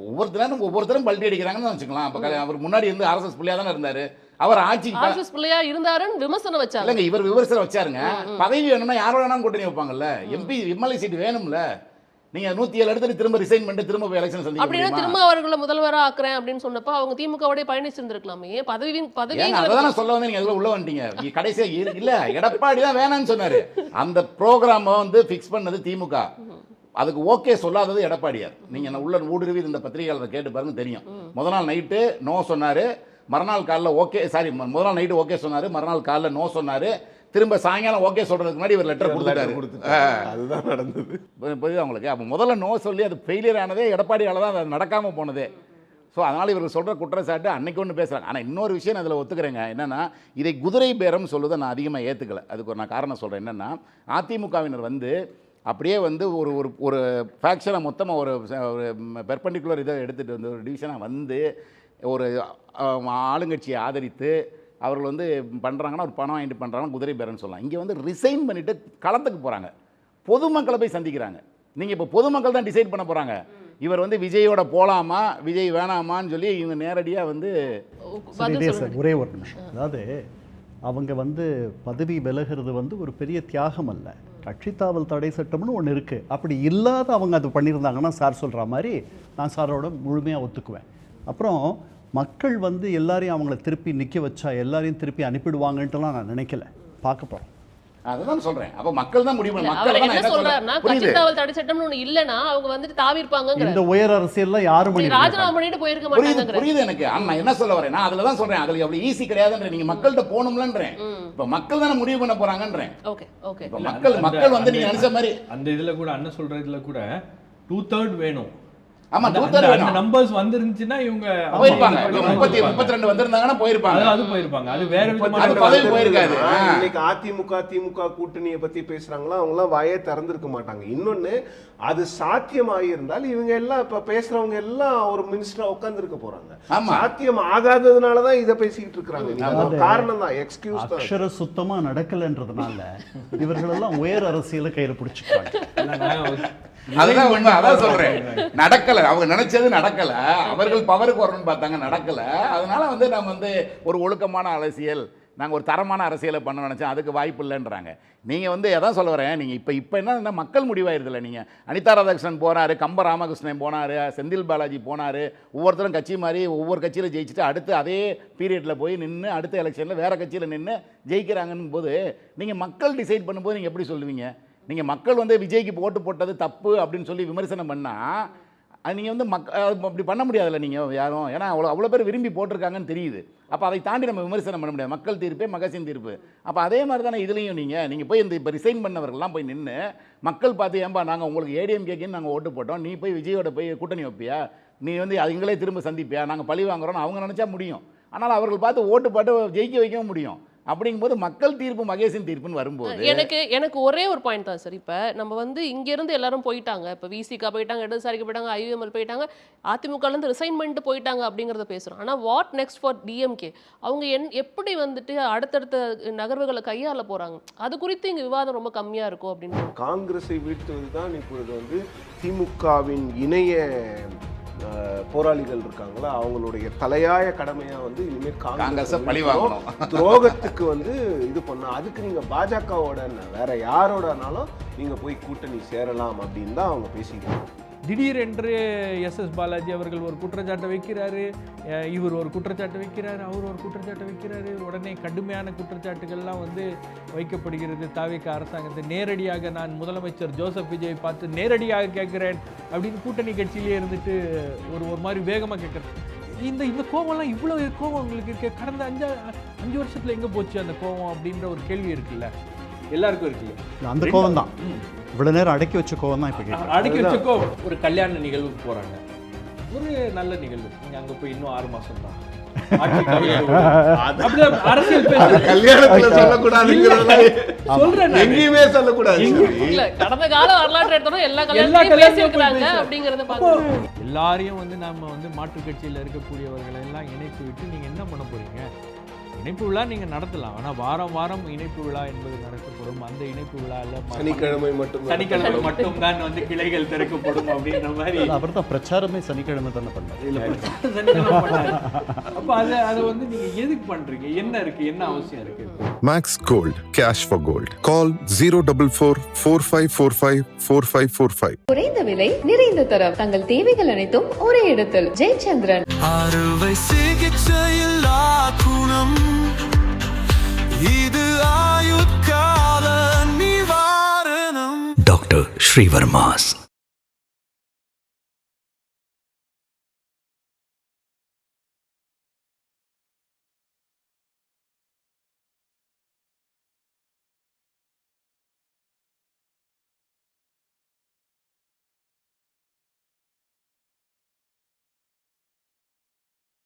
ஒவ்வொருத்தரும் பல்டி அடிக்கிறாங்கன்னு வச்சுக்கலாம். அவர் முன்னாடி இருந்து ஆர்எஸ்எஸ் பிள்ளையா தானே இருந்தாரு. அவர் ஆர்எஸ்எஸ் பிள்ளையா இருந்தாருன்னு விமர்சனம் வச்சாங்க. இவர் விமர்சனம் வச்சாருங்க. பதவி வேணும்னா யாரோட வேணாலும் கூட்டணி வைப்பாங்கல்ல. எம்பி எம்எல்ஏ சீட் வேணும்ல. நீங்க 107 எடுத்துட்டு திரும்ப ரிசைன் பண்ணிட்டு திரும்ப போய் எலெக்ஷன் சந்திக்க அப்படின்னா முடியுமா? திரும்ப அவர்களை முதல்வரா ஆக்குறேன் அப்படின்னு சொன்னப்ப அவங்க திமுகவோட பயணிச்சிருந்திருக்கலாமே. பதவி ஏங்க அதான் சொல்ல வந்து நீங்க அதுல உள்ள வந்துட்டீங்க. கடைசியா இல்ல எடப்பாடி தான் வேணாம்னு சொன்னாரு. அந்த ப்ரோக்ராமை வந்து ஃபிக்ஸ் பண்ணது திமுக. அதுக்கு ஓகே சொல்லாதது எடப்பாடியார். நீங்க உள்ள ஊடுருவி இந்த பத்திரிகையாளரை கேட்டு பாருங்க தெரியும். முதல் நாள் நைட்டு நோ சொன்னாரு, மறுநாள் காலைல ஓகே, சாரி முதல் நாள் நைட்டு ஓகே சொன்னாரு, மறுநாள் காலைல நோ சொன்னாரு, திரும்ப சாயங்காலம் ஓகே சொல்றதுக்கு முன்னாடி ஒரு லெட்டர் கொடுத்துட்டாரு. அதுதான் நடந்தது. புரியுது அவங்களுக்கு? அப்போ முதல்ல நோ சொல்லி அது ஃபெயிலியர் ஆனதே எடப்பாடியால் தான் அது நடக்காமல் போனதே. ஸோ அதனால் இவர்கள் சொல்கிற குற்றச்சாட்டு அன்னைக்கு ஒன்று பேசுகிறாங்க. ஆனால் இன்னொரு விஷயம் நான் அதில் ஒத்துக்கிறேங்க. என்னென்னா இதை குதிரை பேரம் சொல்லுவதை நான் அதிகமாக ஏற்றுக்கலை. அதுக்கு ஒரு நான் காரணம் சொல்கிறேன். என்னென்னா அதிமுகவினர் வந்து அப்படியே வந்து ஒரு ஒரு ஒரு ஃபேக்ஷனை மொத்தமாக ஒரு பெர்பெண்டிகுலர் இதை எடுத்துகிட்டு வந்து ஒரு டிவிஷனாக வந்து ஒரு ஆளுங்கட்சியை ஆதரித்து அவர்கள் வந்து பண்ணுறாங்கன்னா ஒரு பணம் வாங்கிட்டு பண்ணுறாங்கன்னா குதிரை பேரன்னு சொல்லலாம். இங்கே வந்து ரிசைன் பண்ணிவிட்டு களத்துக்கு போகிறாங்க, பொதுமக்களை போய் சந்திக்கிறாங்க. நீங்கள் இப்போ பொதுமக்கள் தான் டிசைட் பண்ண போகிறாங்க. இவர் வந்து விஜயோட போகலாமா விஜய் வேணாமான்னு சொல்லி இவங்க நேரடியாக வந்து சார் ஒரே ஒரு நிமிஷம். அதாவது அவங்க வந்து பதவி விலகிறது வந்து ஒரு பெரிய தியாகம் அல்ல. கட்சித்தாவல் தடை சட்டம்னு ஒன்று இருக்குது. அப்படி இல்லாத அவங்க அது பண்ணியிருந்தாங்கன்னா சார் சொல்கிற மாதிரி நான் சாரோட முழுமையாக ஒத்துக்குவேன். அப்புறம் மக்கள் வந்து எல்லாரையும் அவங்கள திருப்பி நிற்க வச்சா எல்லாரையும் திருப்பி அனுப்பிடுவாங்கன்ட்டுலாம் நான் நினைக்கல. பார்க்க போகிறோம். அதுதான் சொல்றேன். அப்ப மக்கள் தான் முடிவு பண்ணணும். அவர் என்ன சொல்றாருன்னா கட்சித்தாவல் தடை சட்டம்னு ஒண்ணு இல்லனா அவங்க வந்துட்டு தாவி இருப்பாங்கங்கற. இந்த உயர் அரசியல்ல யாரும் ராஜினாமா பண்ணிட்டு போயிருக்க மாட்டாங்கங்கற. புரியுது எனக்கு. ஆனா என்ன சொல்ல வரேன், நான் அதுல தான் சொல்றேன். அதுல அவ்வளவு ஈஸி கிடையாதுன்ற. நீங்க மக்கள்கிட்ட போணும்லன்றேன். இப்ப மக்கள் தான முடிவு பண்ண போறாங்கன்றேன். Okay okay. இப்ப மக்கள் வந்து நீங்க நினைச்ச மாதிரி அந்த இதுல கூட அண்ணன் சொல்றதுல கூட 2/3 வேணும். ஆமா 2/3 வேணும். அந்த நம்பர்ஸ் வந்திருந்துச்சுனா இவங்க போயிருப்பாங்க. 32 வந்திருந்தாங்கன்னா போயிருப்பாங்க. அது போயிருப்பாங்க. அது வேற விதமான அது பதவி போயிருக்காது. இன்னைக்கு அதிமுக திமுக கூட்டணியை பத்தி பேசுறாங்களா, அவங்க எல்லாம் வாயே திறந்திருக்க மாட்டாங்க. இன்னொன்னு அது சாத்தியமாக இருந்தால் இவங்க எல்லாம் இப்ப பேசுறவங்க எல்லாம் ஒரு மினிஸ்டரா உட்கார்ந்து இருக்க போறாங்க. சாத்தியம் ஆகாததுனால தான் இதை பேசிக்கிட்டு இருக்காங்க. காரணம் தான், எக்ஸ்கியூஸ் தான். அக்ஷர சுத்தமா நடக்கலன்றதுனால இவர்கள் எல்லாம் உயர் அரசியல கையில பிடிச்சிருக்காங்க. அதுதான் உண்மை. அதான் சொல்றேன். நடக்கல, அவங்க நினைச்சது நடக்கல. அவர்கள் பவருக்கு வரணும்னு பார்த்தாங்க, நடக்கல. அதனால வந்து நம்ம வந்து ஒரு ஒழுக்கமான அரசியல், நாங்கள் ஒரு தரமான அரசியலை பண்ண நினைச்சோம், அதுக்கு வாய்ப்பு இல்லைன்றாங்க. நீங்கள் வந்து எதான் சொல்ல வரேன், நீங்கள் இப்போ என்ன மக்கள் முடிவாயிருதில்ல. நீங்கள் அனிதா ராதாகிருஷ்ணன் போனார், கம்ப ராமகிருஷ்ணன் போனார், செந்தில் பாலாஜி போனார், ஒவ்வொருத்தரும் கட்சி மாதிரி ஒவ்வொரு கட்சியில் ஜெயிச்சுட்டு அடுத்து அதே பீரியடில் போய் நின்று அடுத்த எலெக்ஷனில் வேறு கட்சியில் நின்று ஜெயிக்கிறாங்கன்னு போது நீங்கள் மக்கள் டிசைட் பண்ணும்போது நீங்கள் எப்படி சொல்லுவீங்க? நீங்கள் மக்கள் வந்து விஜய்க்கு ஓட்டு போட்டது தப்பு அப்படின்னு சொல்லி விமர்சனம் பண்ணால் நீங்கள் வந்து அப்படி பண்ண முடியாதுல்ல நீங்கள் யாரும். ஏன்னா அவ்வளோ பேர் விரும்பி போட்டிருக்காங்கன்னு தெரியுது. அப்போ அதை தாண்டி நம்ம விமர்சனம் பண்ண முடியாது. மக்கள் தீர்ப்பே மகசின் தீர்ப்பு. அப்போ அதே மாதிரி தானே இதுலேயும் நீங்கள் போய் இப்போ ரிசைன் பண்ணவர்கள்லாம் போய் நின்று மக்கள் பார்த்து, ஏன்பா நாங்கள் உங்களுக்கு ஏடிஎம்கேக்குன்னு நாங்கள் ஓட்டு போட்டோம், நீ போய் விஜயோட போய் கூட்டணி வைப்பியா, நீ வந்து எங்களே திரும்ப சந்திப்பியா, நாங்கள் பழி வாங்குறோன்னு அவங்க நினச்சா முடியும். ஆனால் அவர்கள் பார்த்து ஓட்டு போட்டு ஜெயிக்க வைக்கவும் முடியும். அப்படிங்கும்போது மக்கள் தீர்ப்பு மகேசின் தீர்ப்புன்னு வரும்போது எனக்கு ஒரே ஒரு பாயிண்ட் தான் சார். இப்போ நம்ம வந்து இங்கேருந்து எல்லாரும் போயிட்டாங்க. இப்போ விசிகா போயிட்டாங்க, இடதுசாரிக்கு போயிட்டாங்க, ஐயுஎம்எல் போயிட்டாங்க, அதிமுகலேருந்து ரிசைன் பண்ணிட்டு போயிட்டாங்க அப்படிங்கிறத பேசுகிறோம். ஆனால் வாட் நெக்ஸ்ட் ஃபார் டிஎம்கே? அவங்க எப்படி வந்துட்டு அடுத்தடுத்த நகர்வுகளை கையாள போகிறாங்க, அது குறித்து இங்கே விவாதம் ரொம்ப கம்மியாக இருக்கும் அப்படின்னு. காங்கிரஸை வீழ்த்துவது தான் இப்பொழுது வந்து திமுகவின் இணைய போராளிகள் இருக்காங்களா, அவங்களுடைய தலையாய கடமையா வந்து இனிமேல் காங்கிரஸ் பழி வாங்கணும், துரோகத்துக்கு வந்து இது பண்ண. அதுக்கு நீங்க பாஜகவோட வேற யாரோடனாலும் நீங்க போய் கூட்டணி சேரலாம் அப்படின்னு தான் அவங்க பேசிக்கிறாங்க. திடீரென்று எஸ்எஸ் பாலாஜி அவர்கள் ஒரு குற்றச்சாட்டை வைக்கிறாரு, இவர் ஒரு குற்றச்சாட்டை வைக்கிறாரு, அவர் ஒரு குற்றச்சாட்டை வைக்கிறாரு. உடனே கடுமையான குற்றச்சாட்டுகள்லாம் வந்து வைக்கப்படுகிறது. தாவேக அரசாங்கத்தை நேரடியாக நான் முதலமைச்சர் ஜோசப் விஜய் பார்த்து நேரடியாக கேட்குறேன் அப்படின்னு கூட்டணி கட்சியிலே இருந்துட்டு ஒரு மாதிரி வேகமாக கேட்குறேன். இந்த கோவம்லாம் இவ்வளோ கோவம் உங்களுக்கு இருக்கு, கடந்த 5 வருஷத்தில் எங்கே போச்சு அந்த கோவம் அப்படின்ற ஒரு கேள்வி இருக்குல்ல, எல்லாருக்கும் இருக்குல்ல. அந்த கோவம் தான் இவ்வளோ நேரம் அடக்கி வச்ச கோவம் தான். இப்போ அடக்கி வச்ச கோவம். ஒரு கல்யாண நிகழ்வுக்கு போகிறாங்க, ஒரு நல்ல நிகழ்வு, நீங்கள் அங்கே போய் இன்னும் 6 மாதம் தான் அரசியல் எங்கேயுமே சொல்லக்கூடாது. கடந்த கால வரலாற்று எடுத்தோம் எல்லா கல்யாணம் அப்படிங்கறத பாருங்க. எல்லாரையும் வந்து நம்ம வந்து மாற்று கட்சியில் இருக்கக்கூடியவர்களை எல்லாம் இணைத்து விட்டு நீங்க என்ன பண்ண போறீங்க? இணைப்பு விழா நீங்கள் நடத்தலாம். ஆனால் வாரம் வாரம் இணைப்பு விழா என்பது நடத்தப்படும். அந்த இணைப்பு விழாவில் சனிக்கிழமை மட்டும் தான் வந்து கிளைகள் திறக்கப்படும் அப்படின்ற மாதிரி. அவர் தான் பிரச்சாரமே சனிக்கிழமை தானே பண்ணார். சனிக்கிழமை பண்ணாரு. அப்போ அதை வந்து நீங்கள் எதுக்கு பண்ணுறீங்க? என்ன இருக்குது, என்ன அவசியம் இருக்குது? Max Gold, cash for gold. Call 044-4545-4545. குறைந்த விலை நிறைந்த தரம் தங்கள் தேவைகள் அனைத்தும் ஒரே இடத்தில். ஜெயச்சந்திரன். அறுவை சிகிச்சையில்லா குணம், இது ஆயுட்கால நிவாரணம். டாக்டர் ஸ்ரீவர்மாஸ்.